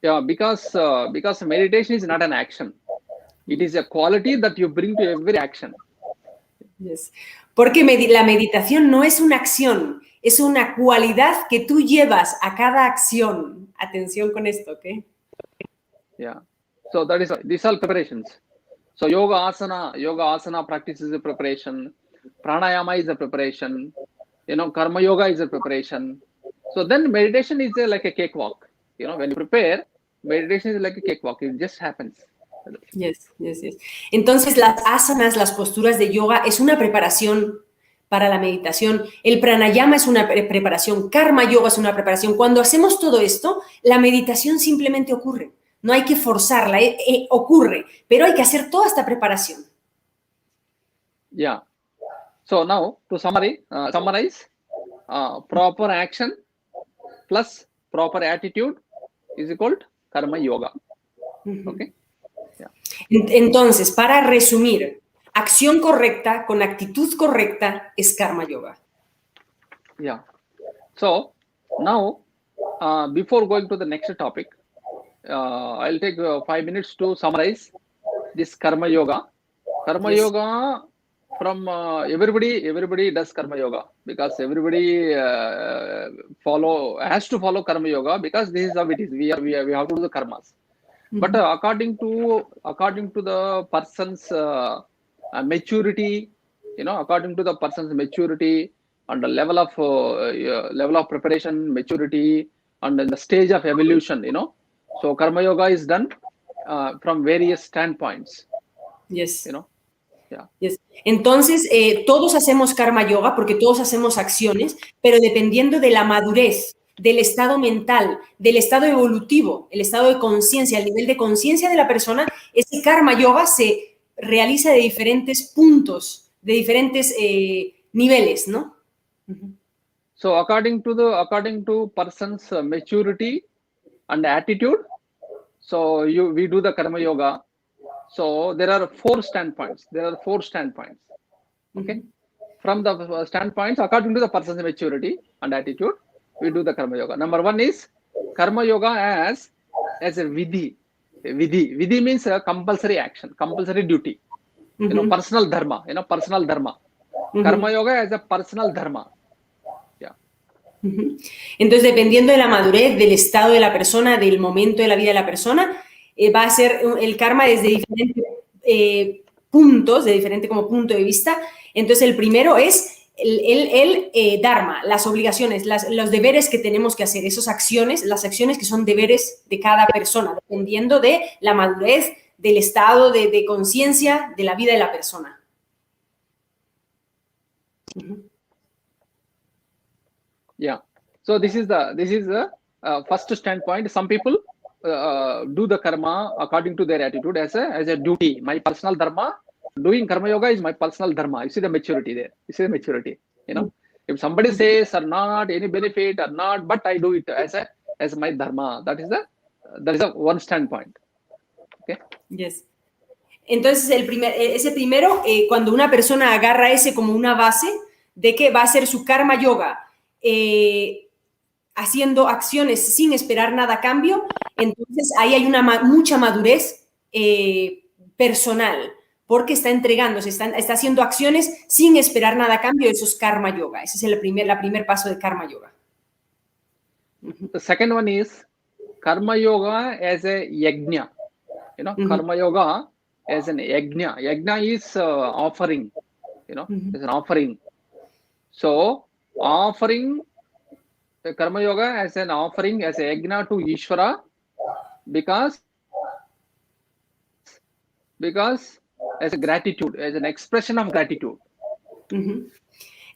Yeah, because meditation is not an action. It is a quality that you bring to every action. Yes. Porque la meditación no es una acción, es una cualidad que tú llevas a cada acción. Atención con esto, ¿ok? Yeah. So that is these are preparations. So yoga asana practice is a preparation. Pranayama is a preparation. You know, karma yoga is a preparation. So then meditation is like a cakewalk. You know, when you prepare, meditation is like a cakewalk. It just happens. Yes. Entonces, las asanas, las posturas de yoga, es una preparación para la meditación. El pranayama es una preparación. Karma yoga es una preparación. Cuando hacemos todo esto, la meditación simplemente ocurre. No hay que forzarla, ocurre, pero hay que hacer toda esta preparación. Yeah. So now, to summarize, proper action plus proper attitude is equal to karma yoga. Okay. Yeah. Entonces, para resumir, acción correcta con actitud correcta es karma yoga. Yeah. So now, before going to the next topic, I'll take 5 minutes to summarize this karma yoga. Karma yoga, from everybody does karma yoga, because everybody has to follow karma yoga, because this is how it is. We have to do the karmas. But according to the person's maturity, according to the person's maturity and the level of preparation, maturity, and the stage of evolution, so karma yoga is done from various standpoints. Yes. Yeah. Yes. Entonces, todos hacemos karma yoga porque todos hacemos acciones, pero dependiendo de la madurez, del estado mental, del estado evolutivo, el estado de conciencia, el nivel de conciencia de la persona, ese karma yoga se realiza de diferentes puntos, de diferentes niveles, ¿no? So according to person's maturity and attitude, so we do the karma yoga. So there are four standpoints. Okay. From the standpoints, according to the person's maturity and attitude, we do the karma yoga. Number one is karma yoga as a vidhi. Vidhi means a compulsory action, compulsory duty. Personal dharma. Karma yoga as a personal dharma. Yeah. Entonces, dependiendo de la madurez, del estado de la persona, del momento de la vida de la persona, va a ser el karma desde diferentes puntos, de diferente como punto de vista. Entonces, el primero es el dharma, las obligaciones, los deberes que tenemos que hacer, esas acciones, las acciones que son deberes de cada persona, dependiendo de la madurez, del estado de conciencia de la vida de la persona. Yeah. So this is the first standpoint. Some people do the karma according to their attitude as a duty. My personal dharma, doing karma yoga is my personal dharma. You see the maturity there. If somebody says or not, any benefit or not, but I do it as my dharma. That is the one standpoint. Okay. Yes. Entonces, ese primero, cuando una persona agarra ese como una base de que va a hacer su karma yoga haciendo acciones sin esperar nada a cambio, entonces ahí hay mucha madurez personal, porque está entregándose, está haciendo acciones sin esperar nada a cambio. Eso es karma yoga. Ese es el primer paso de karma yoga. The second one is karma yoga as a yajna. Karma yoga as an yajna. Yajna is offering. It's an offering. So offering karma yoga as an offering, as a yajna to Ishvara, because as a gratitude, as an expression of gratitude.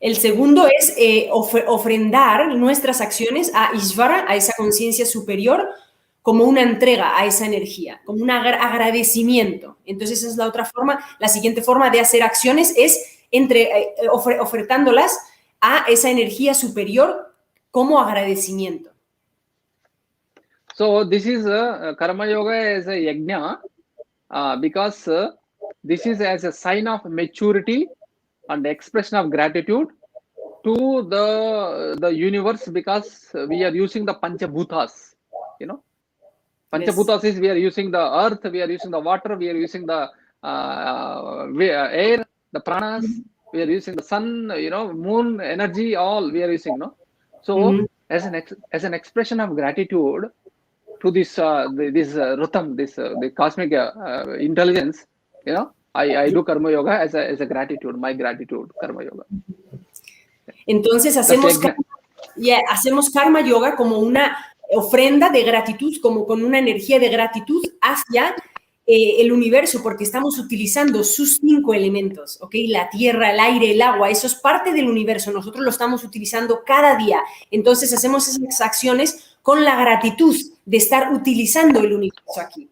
El segundo es ofrendar nuestras acciones a Ishvara, a esa conciencia superior, como una entrega a esa energía, como un agradecimiento. Entonces esa es la otra forma. La siguiente forma de hacer acciones es ofertándolas a esa energía superior como agradecimiento. So this is karma yoga as a yajna, because this is as a sign of maturity and expression of gratitude to the universe, because we are using the Panchabhutas. Panchabhutas is, we are using the earth, we are using the water, we are using the air, the pranas, we are using the sun, moon, energy, all we are using. So as an expression of gratitude to this Rutam, the cosmic intelligence, I do karma yoga as a gratitude, my gratitude, karma yoga. Entonces hacemos karma yoga como una ofrenda de gratitud, como con una energía de gratitud hacia el universo, porque estamos utilizando sus 5 elementos, ¿ok? La tierra, el aire, el agua, eso es parte del universo, nosotros lo estamos utilizando cada día. Entonces hacemos esas acciones con la gratitud de estar utilizando el universo aquí.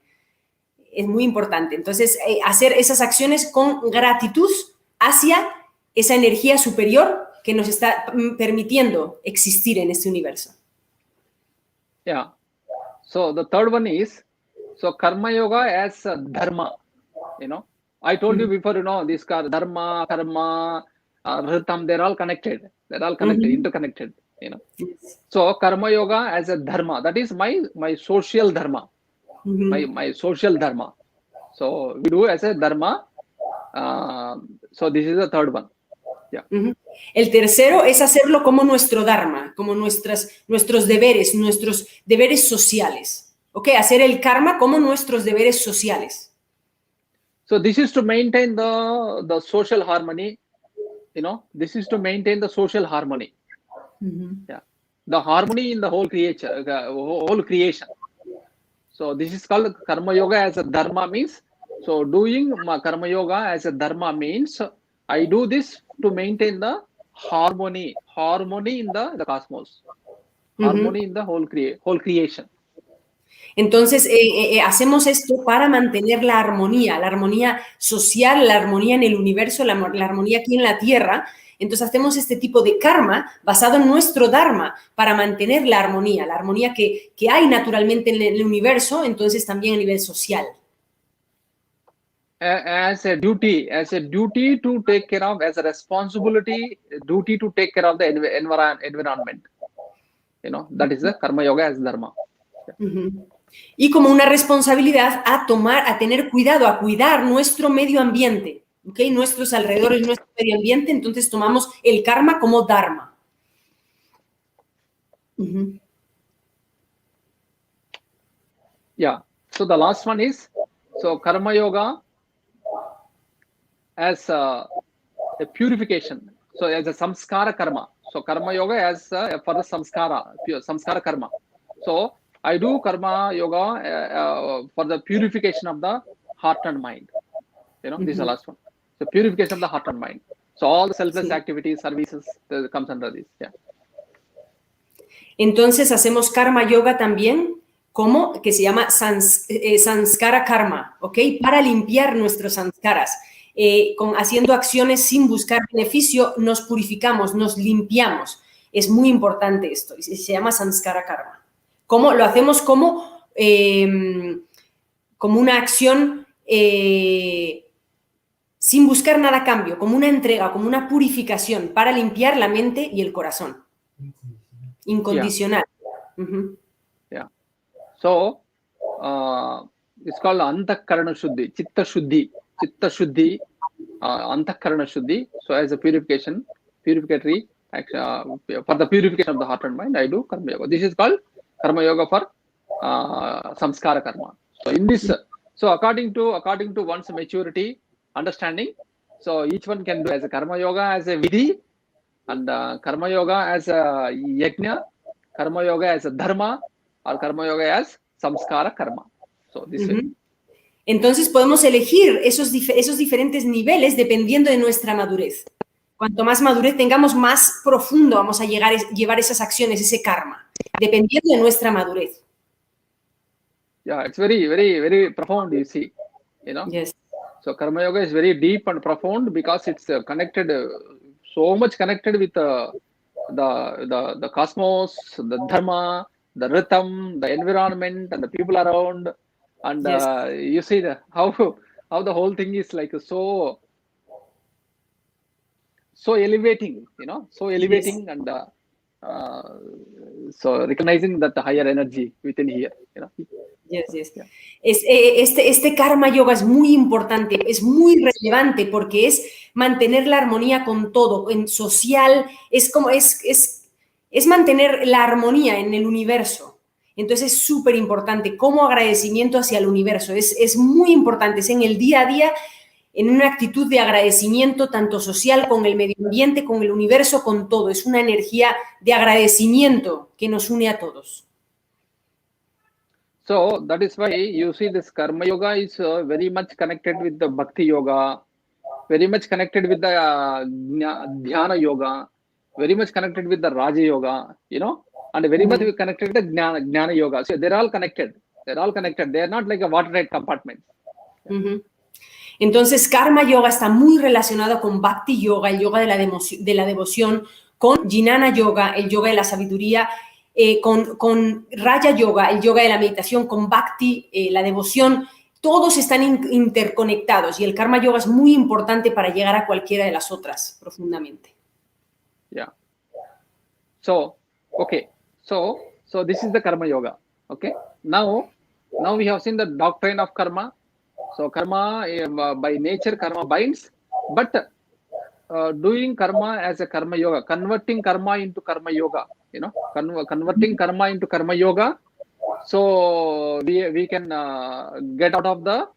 Es muy importante. Entonces, hacer esas acciones con gratitud hacia esa energía superior que nos está permitiendo existir en este universo. Yeah. So the third one is, so karma yoga as a dharma, you know. I told you before, you know, this dharma, karma, rhythm, they're all connected. They're all connected, interconnected, you know. Yes. So karma yoga as a dharma, that is my social dharma, my social dharma. So we do as a dharma. So this is the third one. Yeah. El tercero es hacerlo como nuestro dharma, como nuestros deberes sociales. ¿Ok? Hacer el karma como nuestros deberes sociales. So this is to maintain the social harmony, you know. This is to maintain the social harmony. Yeah. The harmony in the whole creation. So this is called karma yoga as a dharma means. So doing karma yoga as a dharma means I do this to maintain the harmony in the cosmos, harmony in the whole creation. Entonces, hacemos esto para mantener la armonía social, la armonía en el universo, la armonía aquí en la Tierra. Entonces, hacemos este tipo de karma basado en nuestro dharma para mantener la armonía que hay naturalmente en el universo, entonces también a nivel social. As a duty to take care of, as a responsibility, duty to take care of the environment. You know, that is the karma yoga as dharma. Y como una responsabilidad a tener cuidado, a cuidar nuestro medio ambiente, ¿ok? Nuestros alrededores, nuestro medio ambiente, entonces tomamos el karma como dharma. Yeah, so the last one is, so karma yoga as a purification, so as a samskara karma. So karma yoga as for the samskara karma. So I do karma yoga for the purification of the heart and mind. You know, this is the last one. So purification of the heart and mind. So all the selfless activities, services, comes under this. Yeah. Entonces hacemos karma yoga también como que se llama sanskara karma, ¿ok? Para limpiar nuestros sanskaras. Haciendo acciones sin buscar beneficio, nos purificamos, nos limpiamos. Es muy importante esto. Se llama sanskara karma. Lo hacemos como una acción sin buscar nada a cambio, como una entrega, como una purificación para limpiar la mente y el corazón. Incondicional. Yeah. So, it's called antakarana shuddhi, chitta shuddhi, antakarana shuddhi. So, as a purificatory action, for the purification of the heart and mind, I do karma yoga. This is called karma yoga for samskara karma. So, in this, so according to one's maturity, understanding, so each one can do as a karma yoga as a vidhi, and karma yoga as a yajna, karma yoga as a dharma, or karma yoga as samskara karma. So this way. Entonces podemos elegir esos diferentes niveles dependiendo de nuestra madurez. Cuanto más madurez tengamos, más profundo vamos a llevar esas acciones, ese karma, dependiendo de nuestra madurez. Yeah, it's very, very, very profound, you see, you know. Yes. So karma yoga is very deep and profound because it's connected, so much connected with the cosmos, the dharma, the rhythm, the environment, and the people around, and you see how the whole thing is like so elevating, you know, so elevating, and so recognizing that the higher energy within here, you know. Yes. Yeah. Este karma yoga es muy importante, es muy relevante porque es mantener la armonía con todo, en social, es mantener la armonía en el universo. Entonces es súper importante como agradecimiento hacia el universo, es muy importante, es en el día a día, en una actitud de agradecimiento tanto social con el medio ambiente, con el universo, con todo. Es una energía de agradecimiento que nos une a todos. So that is why you see this karma yoga is very much connected with the bhakti yoga, very much connected with the dhyana yoga, very much connected with the raja yoga, and very much connected with the gnana yoga. So they're all connected. They're all connected. They're not like a watertight compartment. Entonces, karma yoga está muy relacionado con bhakti yoga, el yoga de la devoción, con jnana yoga, el yoga de la sabiduría, con raja yoga, el yoga de la meditación, con bhakti, la devoción. Todos están interconectados y el karma yoga es muy importante para llegar a cualquiera de las otras profundamente. Yeah. So, okay. So this is the karma yoga. Okay. Now we have seen the doctrine of karma. So karma, by nature, karma binds, but doing karma as a karma yoga, converting karma into karma yoga, converting karma into karma yoga. So we can get out of the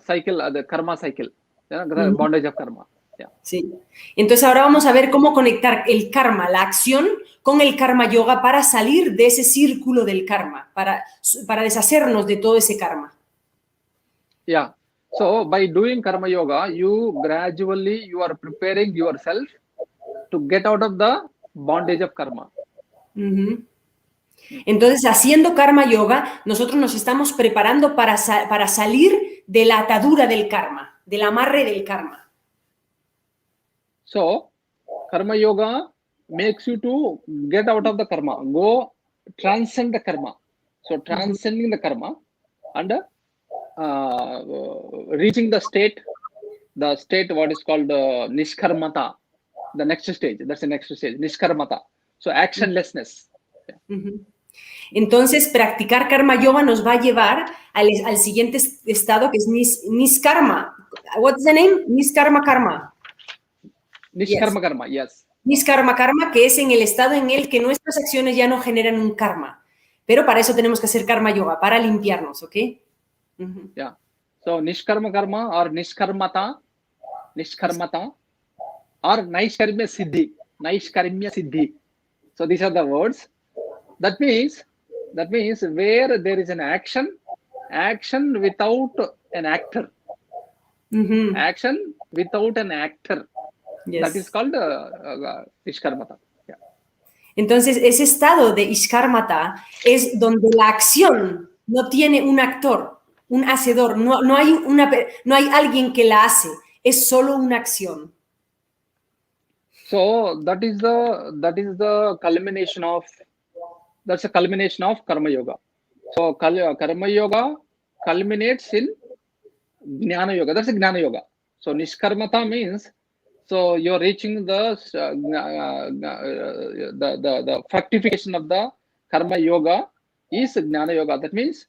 cycle, the karma cycle, the bondage of karma. Yeah. Sí. Entonces ahora vamos a ver cómo conectar el karma, la acción, con el karma yoga para salir de ese círculo del karma, para deshacernos de todo ese karma. Yeah. So by doing karma yoga, you are preparing yourself to get out of the bondage of karma. Entonces, haciendo karma yoga, nosotros nos estamos preparando para salir de la atadura del karma, del amarre del karma. So, karma yoga makes you to get out of the karma, go transcend the karma. So, transcending the karma and reaching the state what is called nishkarmata, the next stage. That's the next stage, nishkarmata. So, actionlessness. Entonces, practicar karma yoga nos va a llevar al siguiente estado, que es niskarma. What's the name? Niskarma karma. Nishkarma karma, yes. Niskarma karma, que es en el estado en el que nuestras acciones ya no generan un karma. Pero para eso tenemos que hacer karma yoga, para limpiarnos, ¿ok? Yeah. So, nishkarma karma or nishkarmata or naishkarmya siddhi. So, these are the words. That means where there is an action without an actor. Action without an actor. Yes. That is called Ishkarmata. Yeah. Entonces, ese estado de Ishkarmata es donde la acción no tiene un actor, un hacedor, no hay alguien que la hace, es solo una acción. So that is the culmination of karma yoga. So karma yoga culminates in jnana yoga. That's a jnana yoga. So nishkarmata means, so you're reaching the fructification of the karma yoga is jnana yoga. That means,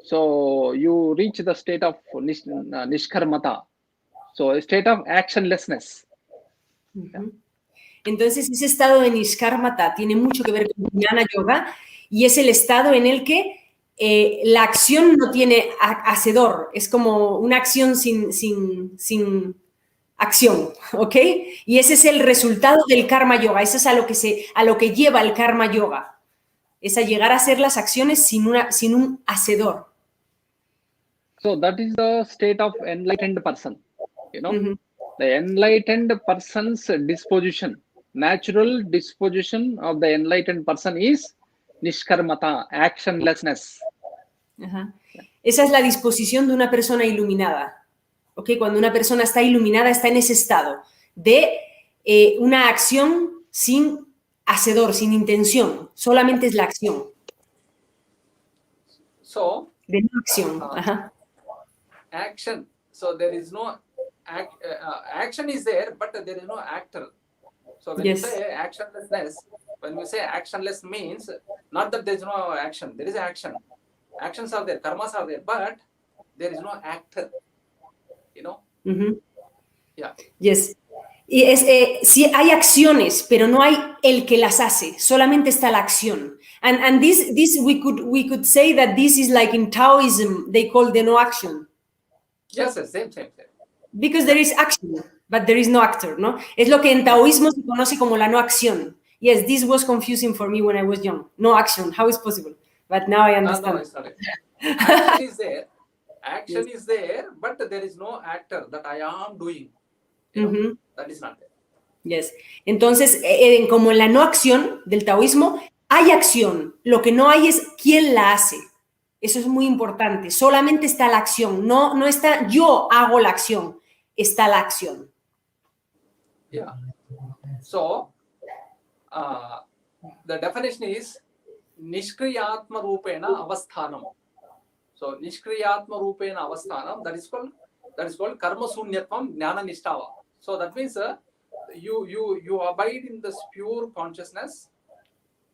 so you reach the state of nishkarmata. So a state of actionlessness. Entonces, ese estado de nishkarmata tiene mucho que ver con jnana yoga y es el estado en el que la acción no tiene hacedor, es como una acción sin acción, ¿ok? Y ese es el resultado del karma yoga, eso es a lo que lleva el karma yoga, es a llegar a hacer las acciones sin un hacedor. So that is the state of enlightened person, the enlightened person's disposition, natural disposition of the enlightened person is nishkarmata, actionlessness. Esa es la disposición de una persona iluminada. ¿Okay? Cuando una persona está iluminada, está en ese estado de una acción sin hacedor, sin intención, solamente es la acción. So, de no acción. Action. So there is no action is there, but there is no actor. So when you say actionlessness, when we say actionless means not that there is no action. There is action. Actions are there, karmas are there, but there is no actor. Yeah. Yes. Y sí hay acciones, pero no hay el que las hace, solamente está la acción. And this we could say that this is like in Taoism, they call the no action. Yes, same. Because there is action, but there is no actor, ¿no? Es lo que en taoísmo se conoce como la no acción. Yes, this was confusing for me when I was young. No action, how is possible? but now I No, understand. it's not. Action is there. Action is there, but there is no actor that I am doing. You know, that is not there. Yes. Entonces, como en la no acción del taoísmo, hay acción. Lo que no hay es quién la hace. Eso es muy importante. Solamente está la acción. No está yo hago la acción. Está la acción. Yeah. So, the definition is Nishkriyatma Rupena Avasthanam. So, Nishkriyatma Rupena Avasthanam, that is called Karma Sunyatvam Jnana Nishtava. So, that means you abide in this pure consciousness,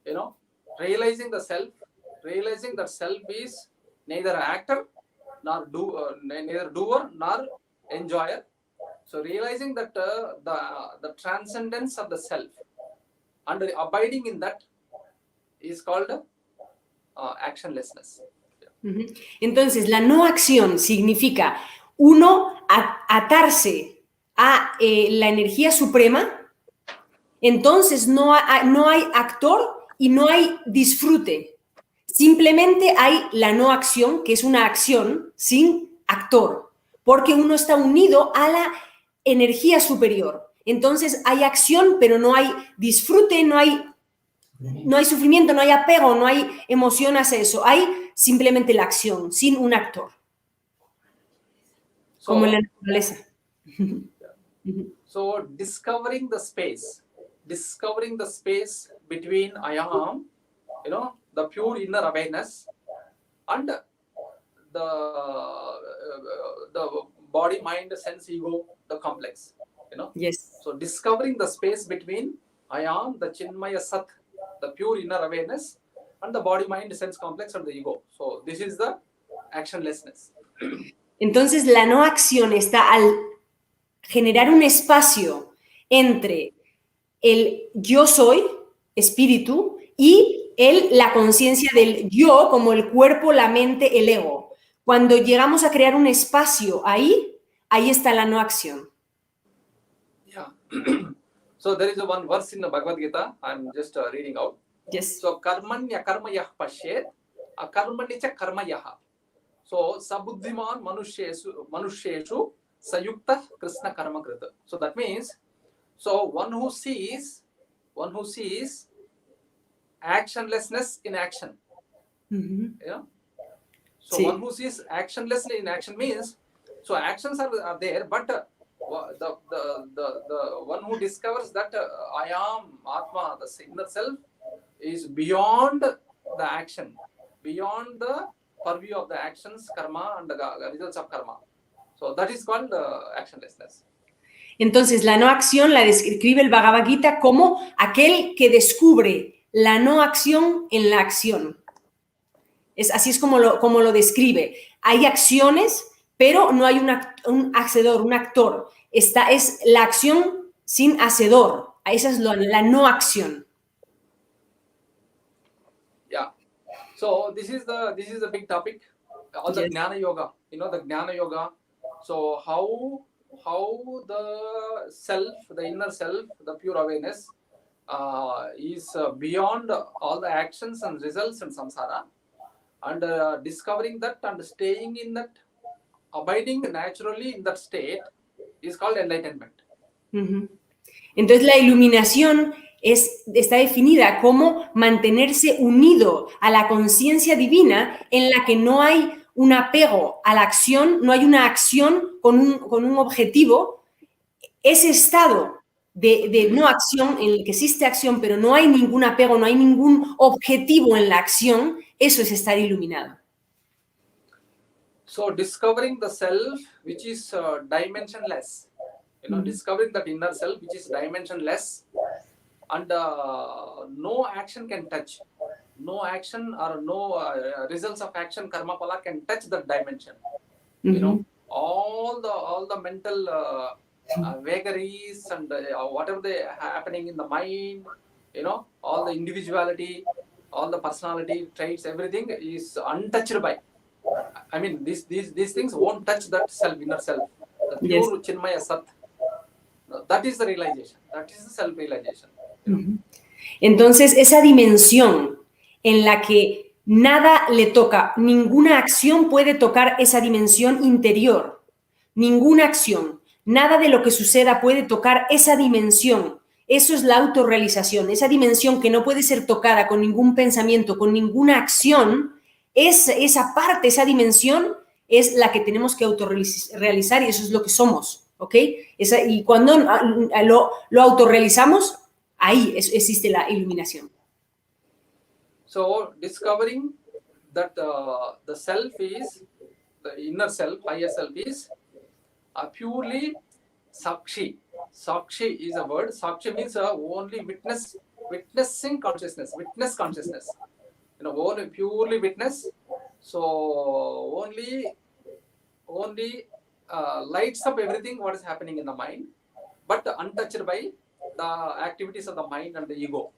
you know, realizing that self is neither actor nor neither doer nor enjoyer. So realizing that the transcendence of the self and abiding in that is called actionlessness. Entonces, la no acción significa uno atarse a la energía suprema. Entonces no hay actor y no hay disfrute. Simplemente hay la no acción, que es una acción sin actor, porque uno está unido a la energía superior. Entonces hay acción, pero no hay disfrute, no hay sufrimiento, no hay apego, no hay emoción hacia eso. Hay simplemente la acción, sin un actor. Como en la naturaleza. So discovering the space between I am, you know, the pure inner awareness, and the body, mind, sense, ego, the complex, you know. Yes. So discovering the space between I am, the Chinmaya Sat, the pure inner awareness, and the body, mind, sense, complex, and the ego. So this is the actionlessness. Entonces la no acción está al generar un espacio entre el yo soy, espíritu, y la conciencia del yo como el cuerpo, la mente, el ego. Cuando llegamos a crear un espacio ahí está la no acción. Yeah. So there is one verse in the Bhagavad Gita, I'm just reading out. Yes. So karmanya karmayah pashet, akarmanya karmayah. So sabuddhiman manusheshu sayukta krishna karma krita. So that means, so one who sees actionlessness in action. You know? So one who sees actionlessly in action means, so actions are there, but the one who discovers that I am Atma, the inner self, is beyond the action, beyond the purview of the actions, karma, and the results of karma. So that is called actionlessness. Entonces, la no acción la describe el Bhagavad Gita como aquel que descubre la no acción en la acción. Así es como lo describe. Hay acciones, pero no hay un hacedor, un actor. Esta es la acción sin hacedor. Esa es la no acción. Yeah. So this is the big topic. All the Jnana Yoga. You know, the Jnana Yoga. So how the self, the inner self, the pure awareness is beyond all the actions and results in samsara, and discovering that and staying in that, abiding naturally in that state is called enlightenment. Entonces la iluminación está definida como mantenerse unido a la conciencia divina en la que no hay un apego a la acción, no hay una acción con un objetivo. Ese estado de no acción, en el que existe acción, pero no hay ningún apego, no hay ningún objetivo en la acción, eso es estar iluminado. So discovering the self which is dimensionless, you know, discovering that inner self which is dimensionless, and no action can touch, no action or no results of action, karma pala can touch that dimension. You know, all the mental vagaries and whatever they happening in the mind, you know, all the individuality, all the personality traits, everything is untouched by. I mean, these things won't touch that self, inner self, the pure Chinmaya Sat. That is the realization. That is the self-realization. You know? Entonces, esa dimensión en la que nada le toca, ninguna acción puede tocar esa dimensión interior, ninguna acción, nada de lo que suceda puede tocar esa dimensión. Eso es la autorrealización, esa dimensión que no puede ser tocada con ningún pensamiento, con ninguna acción, esa parte, esa dimensión es la que tenemos que autorrealizar y eso es lo que somos, ¿ok? Y cuando lo autorrealizamos, ahí existe la iluminación. So discovering that the self is, the inner self, higher self is purely sakshi. Sakshi is a word. Sakshi means only witnessing consciousness, witness consciousness. Only purely witness. So only lights up everything what is happening in the mind, but untouched by the activities of the mind and the ego.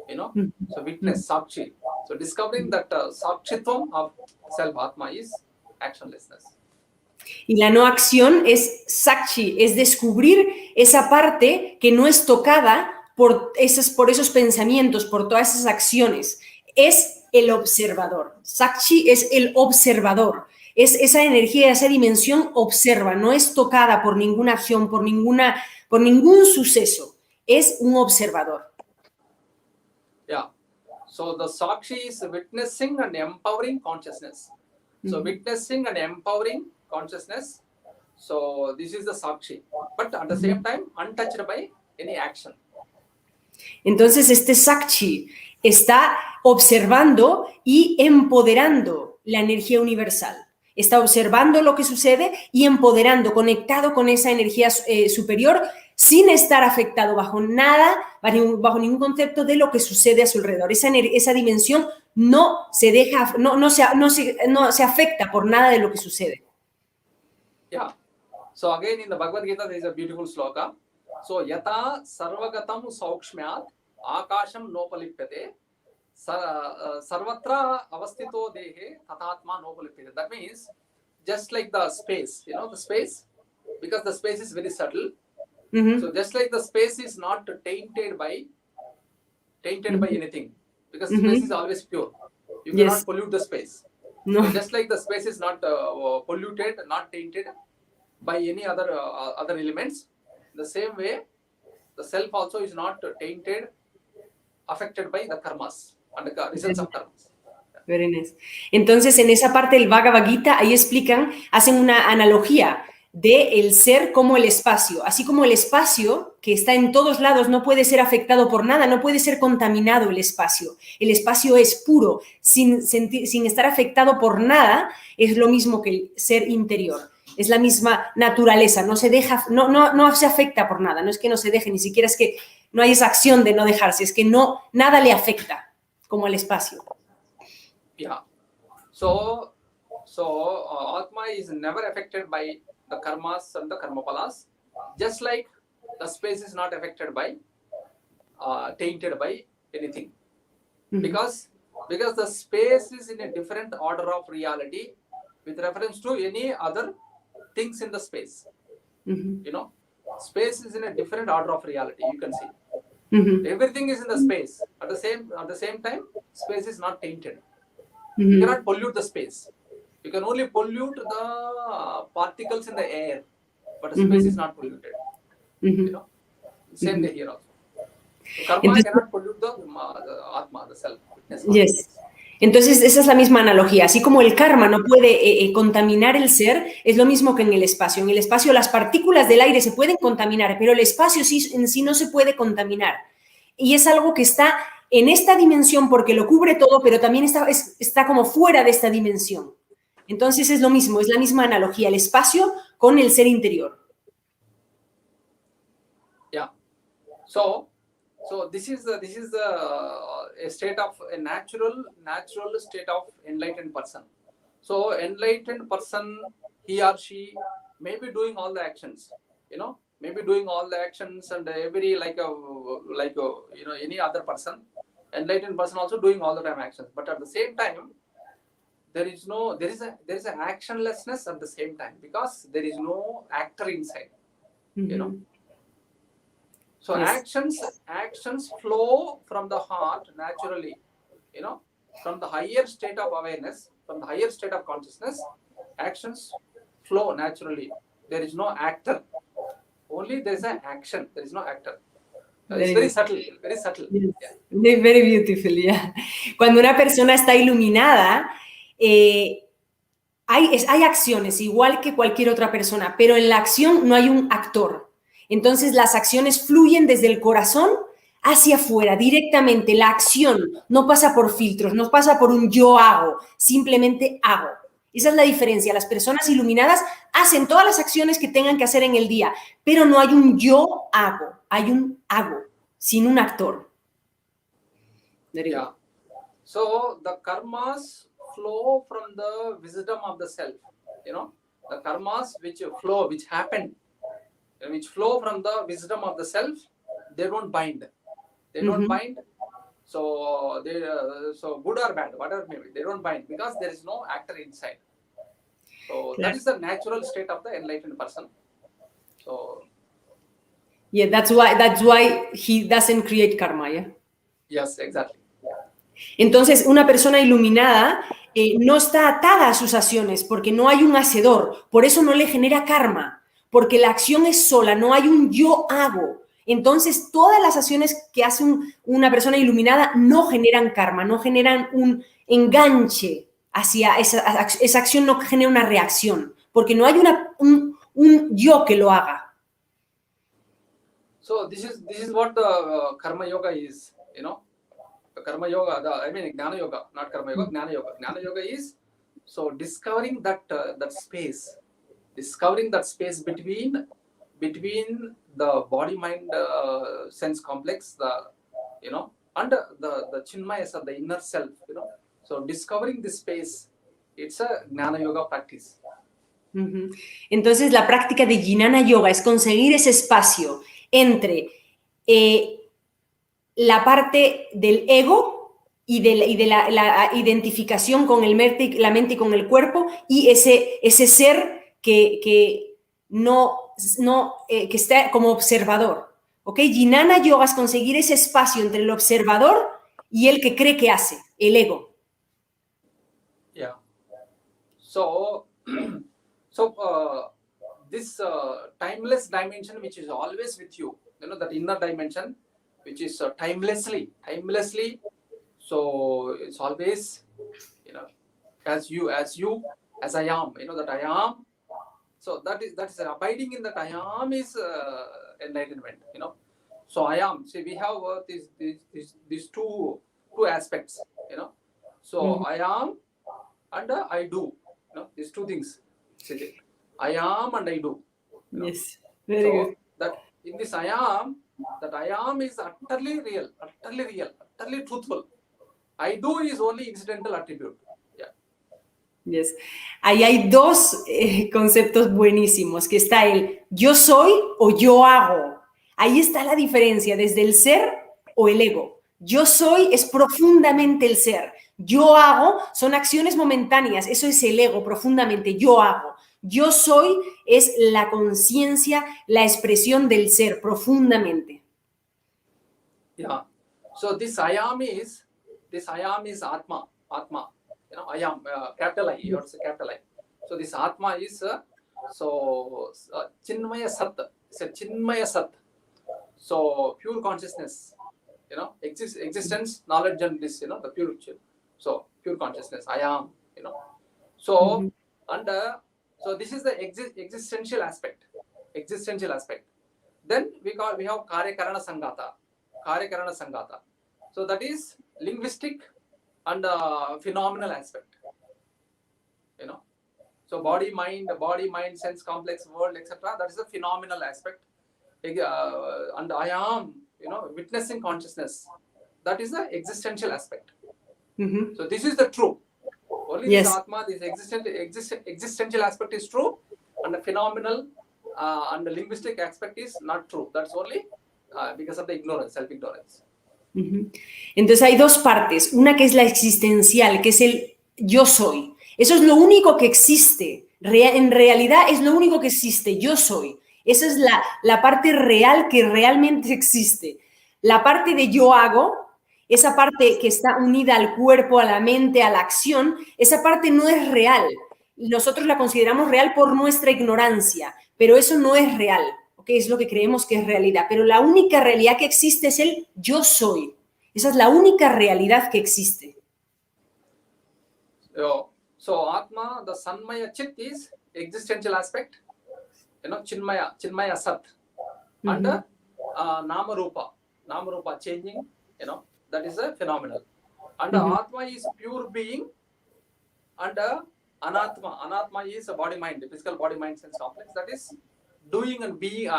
So witness, sakshi. So discovering that sakshitvam of self atma is actionlessness. Y la no acción es sakshi, es descubrir esa parte que no es tocada por esos pensamientos, por todas esas acciones. Es el observador. Sakshi es el observador. Es esa energía, esa dimensión observa, no es tocada por ninguna acción, por ningún suceso. Es un observador. Yeah. So the sakshi is witnessing and empowering consciousness. So witnessing and empowering consciousness. So this is the sakshi, but at the same time untouched by any action. Entonces este sakshi está observando y empoderando la energía universal. Está observando lo que sucede y empoderando, conectado con esa energía superior sin estar afectado bajo nada, bajo ningún concepto de lo que sucede a su alrededor. Esa dimensión no se afecta por nada de lo que sucede. Yeah. So again in the Bhagavad Gita there is a beautiful sloka. So yata sarvagatam saukshmyat akasham nopalipyate sarvatra avastito dehe tatatma nopalipyate. That means just like the space, the space, because the space is very subtle. So just like the space is not tainted by anything, because space is always pure. You cannot pollute the space. No. So just like the space is not polluted, not tainted by any other elements, the same way the self also is not tainted, affected by the karmas and the results of karmas. Very nice. Entonces, en esa parte del Bhagavad Gita, ahí hacen una analogía de el ser como el espacio. Así como el espacio, que está en todos lados, no puede ser afectado por nada, no puede ser contaminado el espacio. El espacio es puro, sin estar afectado por nada, es lo mismo que el ser interior. Es la misma naturaleza, no se deja, no se afecta por nada, no es que no se deje, ni siquiera es que no hay esa acción de no dejarse, es que nada le afecta, como el espacio. Yeah. So Atma is never affected by the karmas and the karmapalas, just like the space is not affected by, tainted by anything. Because the space is in a different order of reality with reference to any other things in the space. Space is in a different order of reality, you can see. Everything is in the space. At the same time, space is not tainted. You cannot pollute the space. You can only pollute the particles in the air, but the space is not polluted. Same day here also. So karma cannot pollute the Atma, the self. Yes. Entonces, esa es la misma analogía. Así como el karma no puede contaminar el ser, es lo mismo que en el espacio. En el espacio las partículas del aire se pueden contaminar, pero el espacio en sí no se puede contaminar. Y es algo que está en esta dimensión porque lo cubre todo, pero también está como fuera de esta dimensión. Entonces es lo mismo, es la misma analogía, el espacio con el ser interior. Yeah. So this is the state of a natural state of enlightened person. So enlightened person, he or she may be doing all the actions, maybe doing all the actions and every like any other person. Enlightened person also doing all the time actions, but at the same time there is an actionlessness at the same time, because there is no actor inside. So yes. actions flow from the heart naturally, from the higher state of awareness, from the higher state of consciousness, actions flow naturally. There is no actor. Only there is an action. There is no actor. It's very subtle, very subtle. Yes. Yeah. Very beautiful, yeah. Cuando una persona está iluminada, hay acciones igual que cualquier otra persona, pero en la acción no hay un actor. Entonces las acciones fluyen desde el corazón hacia afuera, directamente. La acción no pasa por filtros, no pasa por un yo hago, simplemente hago. Esa es la diferencia. Las personas iluminadas hacen todas las acciones que tengan que hacer en el día, pero no hay un yo hago, hay un hago, sin un actor. Yeah. So the karmas flow from the wisdom of the self. You know, the karmas which flow, which happen, which flow from the wisdom of the self, they don't bind. They don't bind. So they so good or bad, whatever maybe, they don't bind because there is no actor inside. So that is the natural state of the enlightened person. So yeah, that's why he doesn't create karma, yeah. Yes, exactly. Entonces, una persona iluminada no está atada a sus acciones porque no hay un hacedor, por eso no le genera karma, porque la acción es sola, no hay un yo hago. Entonces, todas las acciones que hace una persona iluminada no generan karma, no generan un enganche hacia esa acción, no genera una reacción, porque no hay un yo que lo haga. So this is what the karma yoga is, you know. The karma yoga, Jnana yoga, not karma yoga, Jnana yoga. Jnana yoga is so discovering that space between the body mind sense complex, you know, and the chinmayas of the inner self, you know. So discovering this space, it's a Jnana yoga practice. Entonces la práctica de Jnana yoga es conseguir ese espacio entre la parte del ego y de la identificación con la mente y con el cuerpo, y ese ser que está como observador. ¿Ok? Jnana yoga es conseguir ese espacio entre el observador y el que cree que hace, el ego. Yeah. So this timeless dimension which is always with you, you know, that inner dimension which is timelessly, so it's always, you know, as I am, you know, that I am. So that is abiding in that I am is enlightenment, you know. So I am. See, we have these two aspects, you know. So I am and I do, you know, these two things. See, I am and I do. You know? Yes, very good. That in this I am, that I am is utterly real, utterly truthful. I do is only incidental attribute. Yeah. Yes. Ahí hay dos conceptos buenísimos, que está el yo soy o yo hago. Ahí está la diferencia desde el ser o el ego. Yo soy es profundamente el ser. Yo hago son acciones momentáneas. Eso es el ego profundamente. Yo hago. Yo soy es la conciencia, la expresión del ser profundamente. Yeah. So this I am is Atma. You know, I am capital I. You have to say capital I. So this Atma is Chinmaya Sat. It's a Chinmaya Sat. So pure consciousness. You know, existence, knowledge, and this. You know, the pure. So pure consciousness. I am. You know. So so this is the existential aspect. Then we have Karyakarana Sangata. So that is linguistic and phenomenal aspect. You know. So body, mind, sense, complex, world, etc. That is the phenomenal aspect. And I am, you know, witnessing consciousness. That is the existential aspect. So this is the true. Only this Atma, this existential aspect is true, and the phenomenal and the linguistic aspect is not true. That's only because of the ignorance, self-ignorance. Entonces hay dos partes. Una que es la existencial, que es el yo soy. Eso es lo único que existe. En realidad es lo único que existe. Yo soy. Esa es la parte real que realmente existe. La parte de yo hago esa parte que está unida al cuerpo, a la mente, a la acción, esa parte no es real. Nosotros la consideramos real por nuestra ignorancia, pero eso no es real, ¿ok? Es lo que creemos que es realidad. Pero la única realidad que existe es el yo soy. Esa es la única realidad que existe. So Atma, the Sanmaya Chit is existential aspect, Chinmaya Sat, and Nama Rupa changing, that is a phenomenal. And Atma is pure being, and Anatma is a body mind, the physical body mind sense complex, that is doing and being,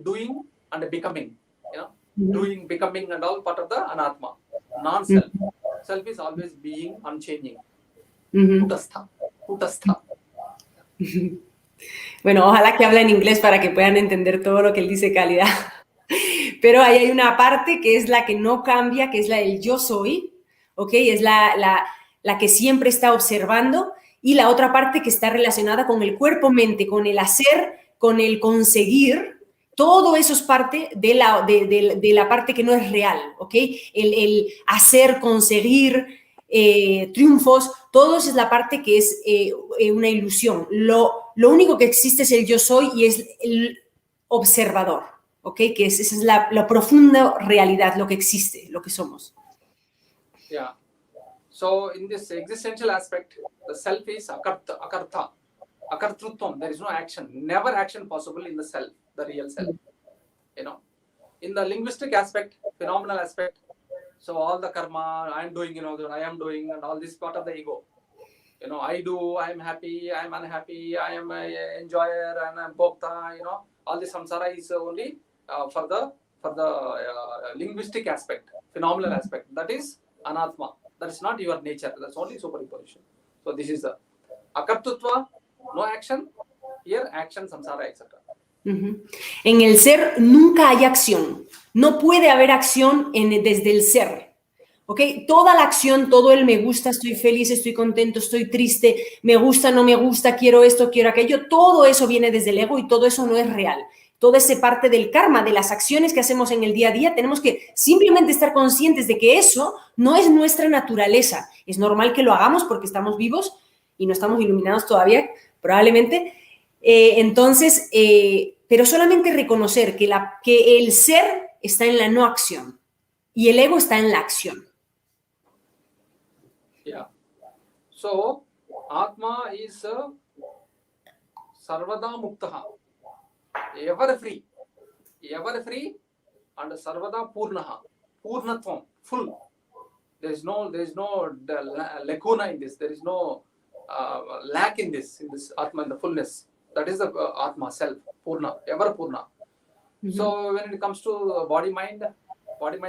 doing and becoming, doing, becoming and all part of the Anatma, non-self. Self is always being, unchanging. Kutastha. Bueno, ojalá que hable en inglés para que puedan entender todo lo que él dice, calidad. Pero ahí hay una parte que es la que no cambia, que es la del yo soy, ¿ok? Es la que siempre está observando, y la otra parte que está relacionada con el cuerpo-mente, con el hacer, con el conseguir. Todo eso es parte de la parte que no es real, ¿ok? El hacer, conseguir, triunfos, todo eso es la parte que es una ilusión. Lo único que existe es el yo soy y es el observador, ¿ok? Que esa es la profunda realidad, lo que existe, lo que somos. Yeah. So in this existential aspect, the self is akarta, akartrutvam. There is no action, never action possible in the self, the real self. In the linguistic aspect, phenomenal aspect, so all the karma I am doing, I am doing, and all this part of the ego. I do, I am happy, I am unhappy, I am an enjoyer, and I am bhokta. All this samsara is only for the linguistic aspect, phenomenal aspect. That is anatma. That is not your nature. That's only superimposition. So this is the akartutva, no action. Here action, samsara, etc. En el ser nunca hay acción. No puede haber acción desde el ser. ¿Ok? Toda la acción, todo el me gusta, estoy feliz, estoy contento, estoy triste, me gusta, no me gusta, quiero esto, quiero aquello, todo eso viene desde el ego y todo eso no es real. Todo ese parte del karma, de las acciones que hacemos en el día a día, tenemos que simplemente estar conscientes de que eso no es nuestra naturaleza. Es normal que lo hagamos porque estamos vivos y no estamos iluminados todavía, probablemente. Pero solamente reconocer que el ser está en la no acción y el ego está en la acción. Yeah. So, Atma is Sarvada Muktaha, ever free, and Sarvada Purnaha, Purnatvam, full. There is no lacuna in this. There is no lack in this Atma, in the fullness. That is the Atma, self, Purna, ever Purna. So when it comes to body mind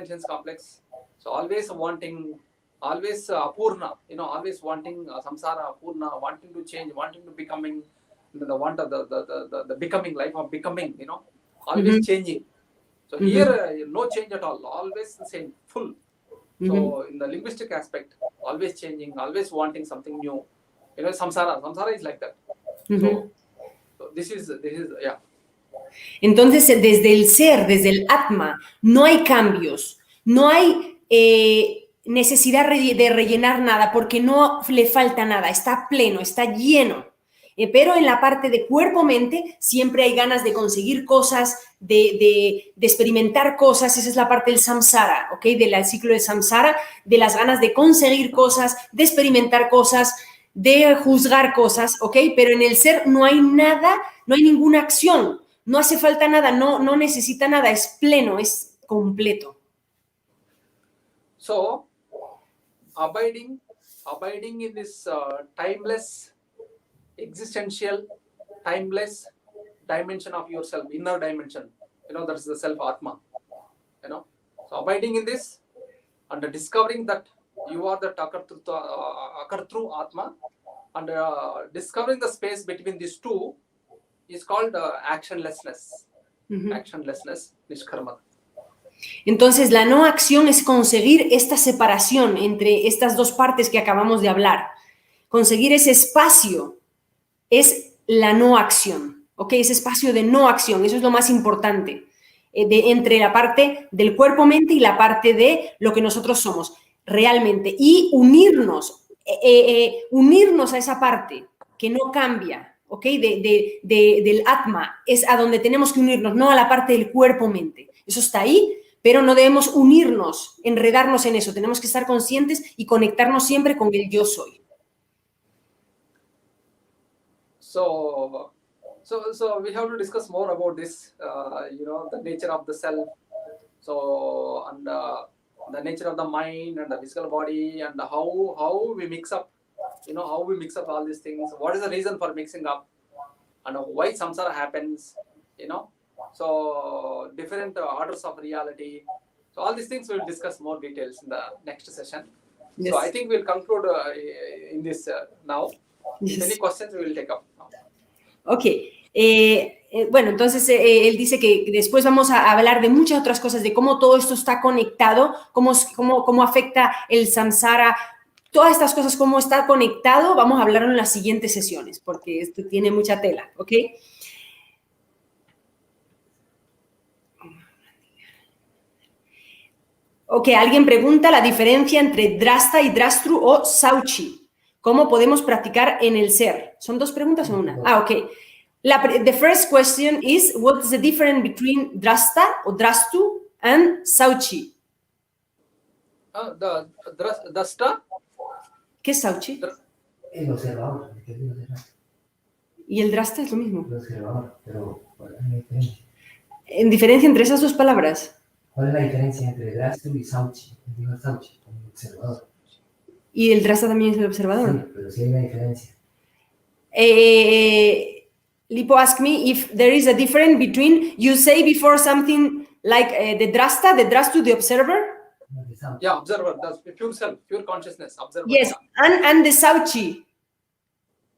sense complex, so always wanting, always Purna, always wanting samsara, Purna, wanting to change, wanting to becoming, the want of the becoming, life of becoming, always changing. So here no change at all, always the same, full. So in the linguistic aspect, always changing, always wanting something new. Samsara is like that. So this is yeah. Entonces, desde el ser, desde el Atma, no hay cambios, no hay necesidad de rellenar nada porque no le falta nada, está pleno, está lleno. Pero en la parte de cuerpo-mente siempre hay ganas de conseguir cosas, de experimentar cosas. Esa es la parte del samsara, ¿ok? Del ciclo de samsara, de las ganas de conseguir cosas, de experimentar cosas, de juzgar cosas, ¿ok? Pero en el ser no hay nada, no hay ninguna acción, no hace falta nada, no necesita nada, es pleno, es completo. So, abiding in this timeless, existential, timeless dimension of yourself, inner dimension, that is the self Atma, so abiding in this and discovering that you are the Akartru Atma, and discovering the space between these two is called actionlessness. Actionlessness, nishkarma. Entonces, la no acción es conseguir esta separación entre estas dos partes que acabamos de hablar. Conseguir ese espacio es la no acción, ¿ok? Ese espacio de no acción, eso es lo más importante. entre la parte del cuerpo-mente y la parte de lo que nosotros somos realmente. Y unirnos a esa parte que no cambia, ¿ok? Del Atma, es a donde tenemos que unirnos, no a la parte del cuerpo-mente. Eso está ahí, pero no debemos unirnos, enredarnos en eso. Tenemos que estar conscientes y conectarnos siempre con el yo soy. So we have to discuss more about this, the nature of the self, and the nature of the mind and the physical body, and how we mix up, how we mix up all these things. What is the reason for mixing up, and why samsara happens, So different orders of reality. So all these things we'll discuss more details in the next session. Yes. So I think we'll conclude in this now. Yes. If any questions, we will take up now. Ok. Bueno, entonces él dice que después vamos a hablar de muchas otras cosas, de cómo todo esto está conectado, cómo afecta el samsara, todas estas cosas, cómo está conectado. Vamos a hablarlo en las siguientes sesiones, porque esto tiene mucha tela, ¿ok? Ok, alguien pregunta la diferencia entre drasta y drastru o sauchi. ¿Cómo podemos practicar en el ser? ¿Son dos preguntas o una? Ah, ok. The first question is, what is the difference between drasta or drastu and sauchi? Drasta. ¿Qué es sauchi? El observador. ¿Y el drasta es lo mismo? El observador, pero ¿cuál es la diferencia? ¿En diferencia entre esas dos palabras? ¿Cuál es la diferencia entre drastu y sauchi? Digo sauchi, como observador. ¿Y el drasta también es el observador? Sí, pero sí hay una diferencia. Lipo asked me if there is a difference between, you say before something like the drasta, the drastu, the observer? Yeah, observer, that's pure self, pure consciousness, observer. Yes, yeah. And the sauchi,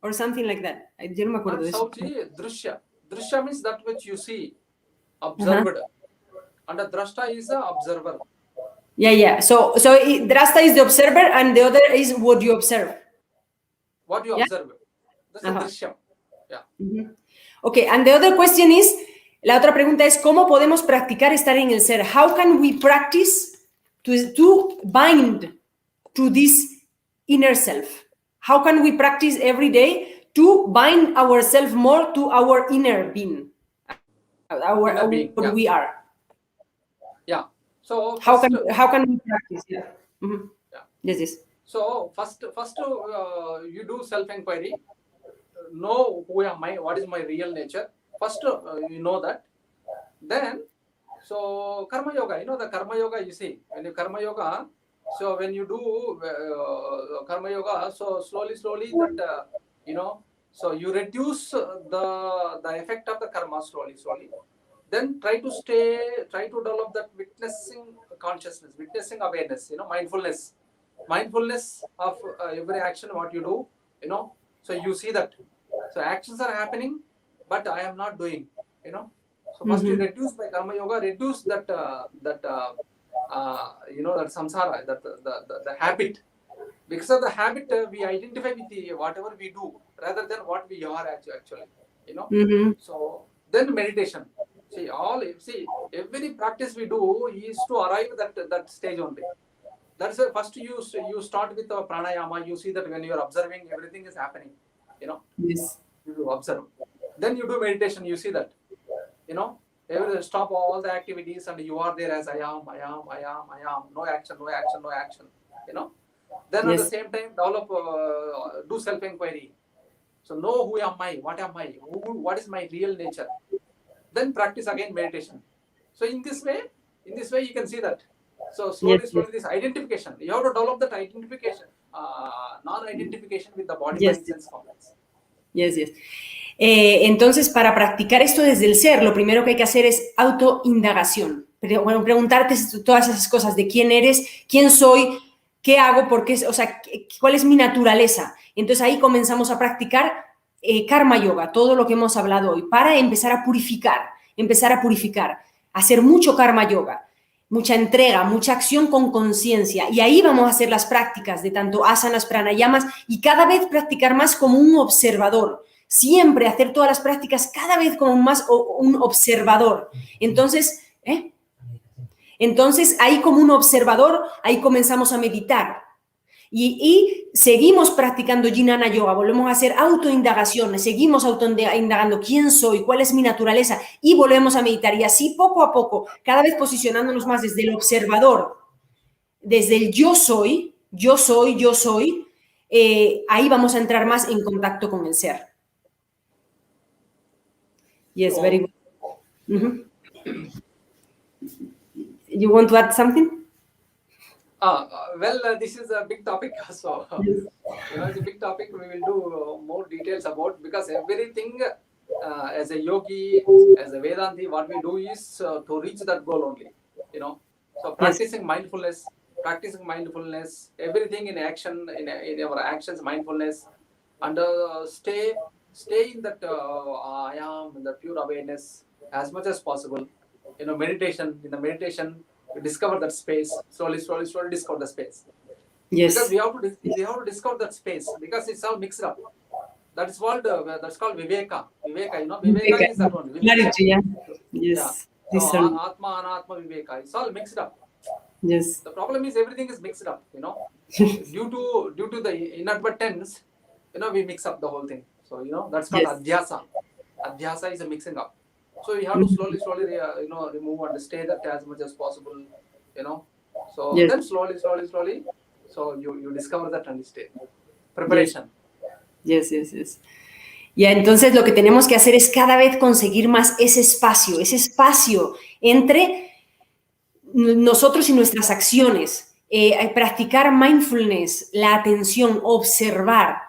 or something like that. Yo no me acuerdo de eso. Sauchi, drishya. Drishya means that which you see, observed. And the drashta is the observer. Yeah. So drasta is the observer and the other is what you observe. What you observe. That's a drishya. Yeah. Okay, and the other question is, la otra pregunta es, ¿cómo podemos practicar estar en el ser? How can we practice to bind to this inner self? How can we practice every day to bind ourselves more to our inner being? Inner being, what we are. Yeah. So how can we practice? Yeah. Mm-hmm. Yeah. Yes. So first, you do self-inquiry. Know who am I? What is my real nature? First, you know that. Then, so karma yoga. The karma yoga. You see, when you karma yoga. So when you do karma yoga, so slowly that So you reduce the effect of the karma slowly. Then try to develop that witnessing consciousness, witnessing awareness, mindfulness of every action, what you do, so you see that. So actions are happening, but I am not doing, So first you reduce by karma yoga, reduce that samsara, the habit. Because of the habit, we identify with whatever we do rather than what we are actually, So then meditation. See, every practice we do is to arrive at that stage only. That's why first you start with pranayama. You see that when you are observing, everything is happening. Yes. You observe. Then you do meditation. You see that, stop all the activities and you are there as I am. No action. Then at the same time, develop, do self-inquiry. So know who am I? What am I? What is my real nature? Then practice again meditation. So in this way you can see that. So slowly this identification. You have to develop that identification, non-identification with the body, mind, sense complex. Yes. Entonces, para practicar esto desde el ser, lo primero que hay que hacer es autoindagación. Preguntarte todas esas cosas de quién eres, quién soy, qué hago, por qué, cuál es mi naturaleza. Entonces ahí comenzamos a practicar karma yoga, todo lo que hemos hablado hoy, para empezar a purificar, hacer mucho karma yoga, mucha entrega, mucha acción con conciencia. Y ahí vamos a hacer las prácticas de tanto asanas, pranayamas y cada vez practicar más como un observador. Siempre hacer todas las prácticas cada vez como más un observador. Entonces, ¿eh? Entonces, ahí como un observador, ahí comenzamos a meditar. Y seguimos practicando Jnana Yoga, volvemos a hacer autoindagaciones, seguimos autoindagando quién soy, cuál es mi naturaleza y volvemos a meditar. Y así poco a poco, cada vez posicionándonos más desde el observador, desde el yo soy, ahí vamos a entrar más en contacto con el ser. Yes, very good. Mm-hmm. You want to add something? This is a big topic. So, it's a big topic. We will do more details about, because everything as a yogi, as a Vedanti, what we do is to reach that goal only. So practicing mindfulness, everything in action, in our actions, mindfulness, and stay in that I am, in the pure awareness as much as possible. Meditation. In the meditation, we discover that space. Slowly discover the space. Yes. Because we have to discover that space, because it's all mixed up. That's called viveka. Viveka is that one. Clarity, yeah. Yes. Yeah. So atma, anatma, viveka. It's all mixed up. Yes. The problem is everything is mixed up. Due to the inadvertence, we mix up the whole thing. So that's called adhyasa. Adhyasa is a mixing up. So you have to slowly, remove and stay that as much as possible. So then slowly. So you discover that and stay. Preparation. Yes. Ya, entonces lo que tenemos que hacer es cada vez conseguir más ese espacio entre nosotros y nuestras acciones. Practicar mindfulness, la atención, observar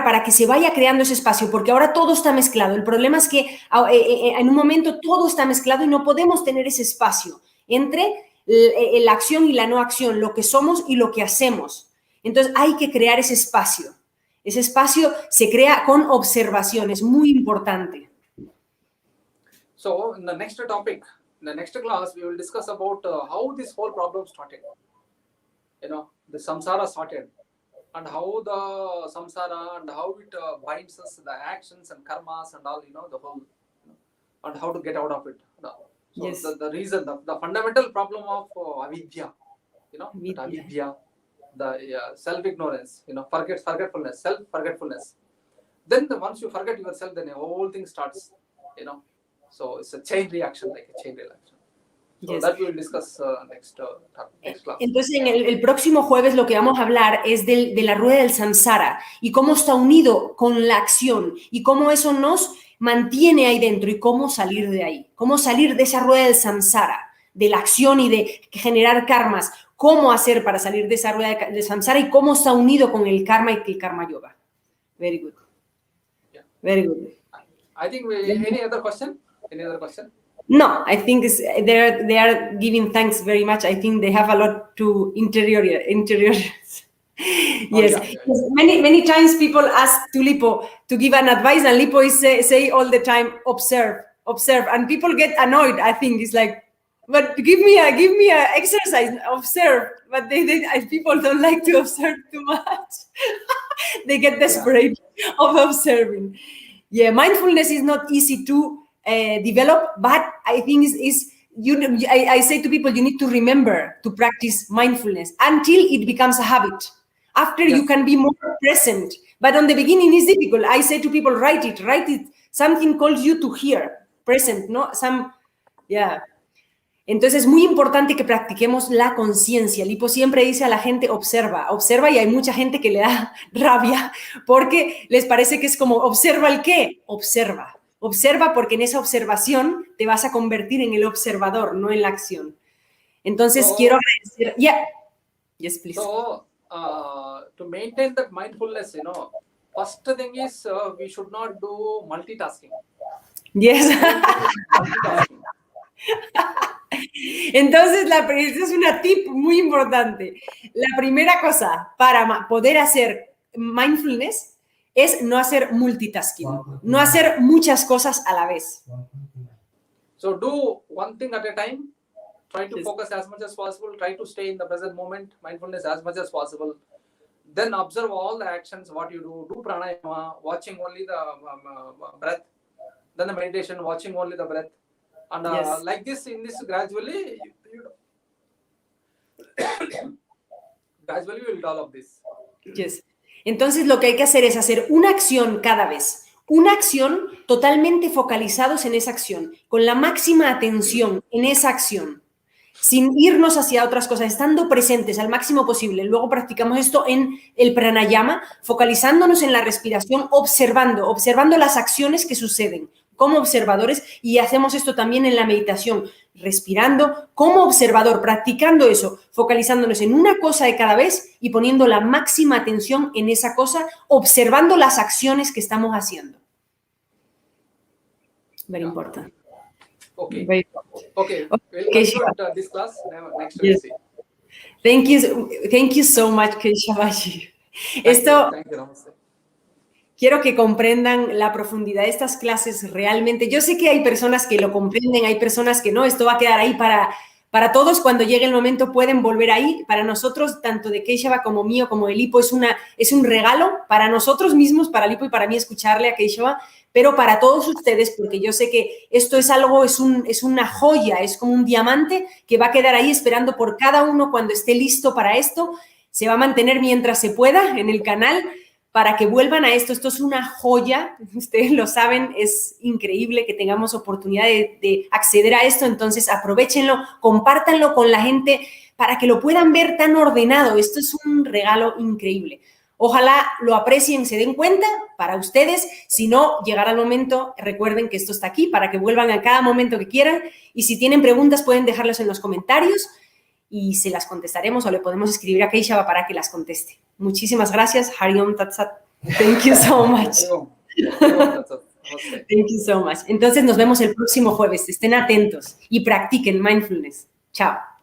para que se vaya creando ese espacio, porque ahora todo está mezclado. El problema es que en un momento todo está mezclado y no podemos tener ese espacio entre la acción y la no acción, lo que somos y lo que hacemos. Entonces hay que crear ese espacio. Ese espacio se crea con observación, es muy importante. So in the next topic, in the next class, we will discuss about how this whole problem started. The samsara started. And how the samsara and how it binds us, the actions and karmas and all, the whole, and how to get out of it. So the reason, the fundamental problem of avidya, avidya, the self-ignorance, forgetfulness, self-forgetfulness. Then once you forget yourself, then the whole thing starts, So it's a chain reaction, like a chain reaction. So that we will discuss next class. Entonces, en el próximo jueves lo que vamos a hablar es de la rueda del samsara y cómo está unido con la acción y cómo eso nos mantiene ahí dentro y cómo salir de ahí, cómo salir de esa rueda del samsara, de la acción y de generar karmas, cómo hacer para salir de esa rueda del samsara y cómo está unido con el karma y el karma yoga. Very good. Yeah. Very good. I think any other question? No, I think they are giving thanks very much. I think they have a lot to interior. Yes. Yeah. Many times people ask to Lipo to give an advice, and Lipo is say all the time, observe, and people get annoyed. I think it's like, but give me a exercise, observe. But people don't like to observe too much. They get desperate of observing. Yeah, mindfulness is not easy to develop, but I think I say to people, you need to remember to practice mindfulness until it becomes a habit. After you can be more present, but on the beginning it's difficult. I say to people, write it. Something calls you to hear, present, no? Entonces es muy importante que practiquemos la conciencia. Lipo siempre dice a la gente, observa, y hay mucha gente que le da rabia porque les parece que es como, ¿observa el qué? Observa porque en esa observación te vas a convertir en el observador, no en la acción. Entonces quiero agradecer. Yes, please. So, to maintain that mindfulness, first thing is we should not do multitasking. Yes. Entonces, esa es una tip muy importante. La primera cosa para poder hacer mindfulness es no hacer multitasking, no hacer muchas cosas a la vez. So do one thing at a time. Try to focus as much as possible. Try to stay in the present moment, mindfulness as much as possible. Then observe all the actions, what you do. Do pranayama, watching only the breath. Then the meditation, watching only the breath. And Yes. like this, in this gradually, gradually we will develop this. Yes. Entonces lo que hay que hacer es hacer una acción cada vez, una acción totalmente focalizados en esa acción, con la máxima atención en esa acción, sin irnos hacia otras cosas, estando presentes al máximo posible. Luego practicamos esto en el pranayama, focalizándonos en la respiración, observando las acciones que suceden como observadores, y hacemos esto también en la meditación, respirando como observador, practicando eso, focalizándonos en una cosa de cada vez y poniendo la máxima atención en esa cosa, observando las acciones que estamos haciendo. Very important. Okay. Very important. Okay. We'll Okay, conclude this class. Next we'll Yes. see. Thank you so much, Keshavaji. Esto, Thank you, Namaste. quiero que comprendan la profundidad de estas clases realmente. Yo sé que hay personas que lo comprenden, hay personas que no. Esto va a quedar ahí para todos. Cuando llegue el momento pueden volver ahí. Para nosotros, tanto de Keshava como mío, como de Lipo, es un regalo para nosotros mismos, para Lipo y para mí, escucharle a Keshava, pero para todos ustedes, porque yo sé que esto es algo, es una joya, es como un diamante que va a quedar ahí esperando por cada uno cuando esté listo para esto. Se va a mantener mientras se pueda en el canal, para que vuelvan a esto. Esto es una joya, ustedes lo saben, es increíble que tengamos oportunidad de acceder a esto, entonces aprovechenlo, compártanlo con la gente para que lo puedan ver tan ordenado. Esto es un regalo increíble. Ojalá lo aprecien, se den cuenta para ustedes. Si no, llegará el momento, recuerden que esto está aquí para que vuelvan a cada momento que quieran, y si tienen preguntas pueden dejarlas en los comentarios y se las contestaremos, o le podemos escribir a Keshava para que las conteste. Muchísimas gracias. Hari Om Tat Sat. Thank you so much. Thank you so much. Entonces nos vemos el próximo jueves. Estén atentos y practiquen mindfulness. Chao.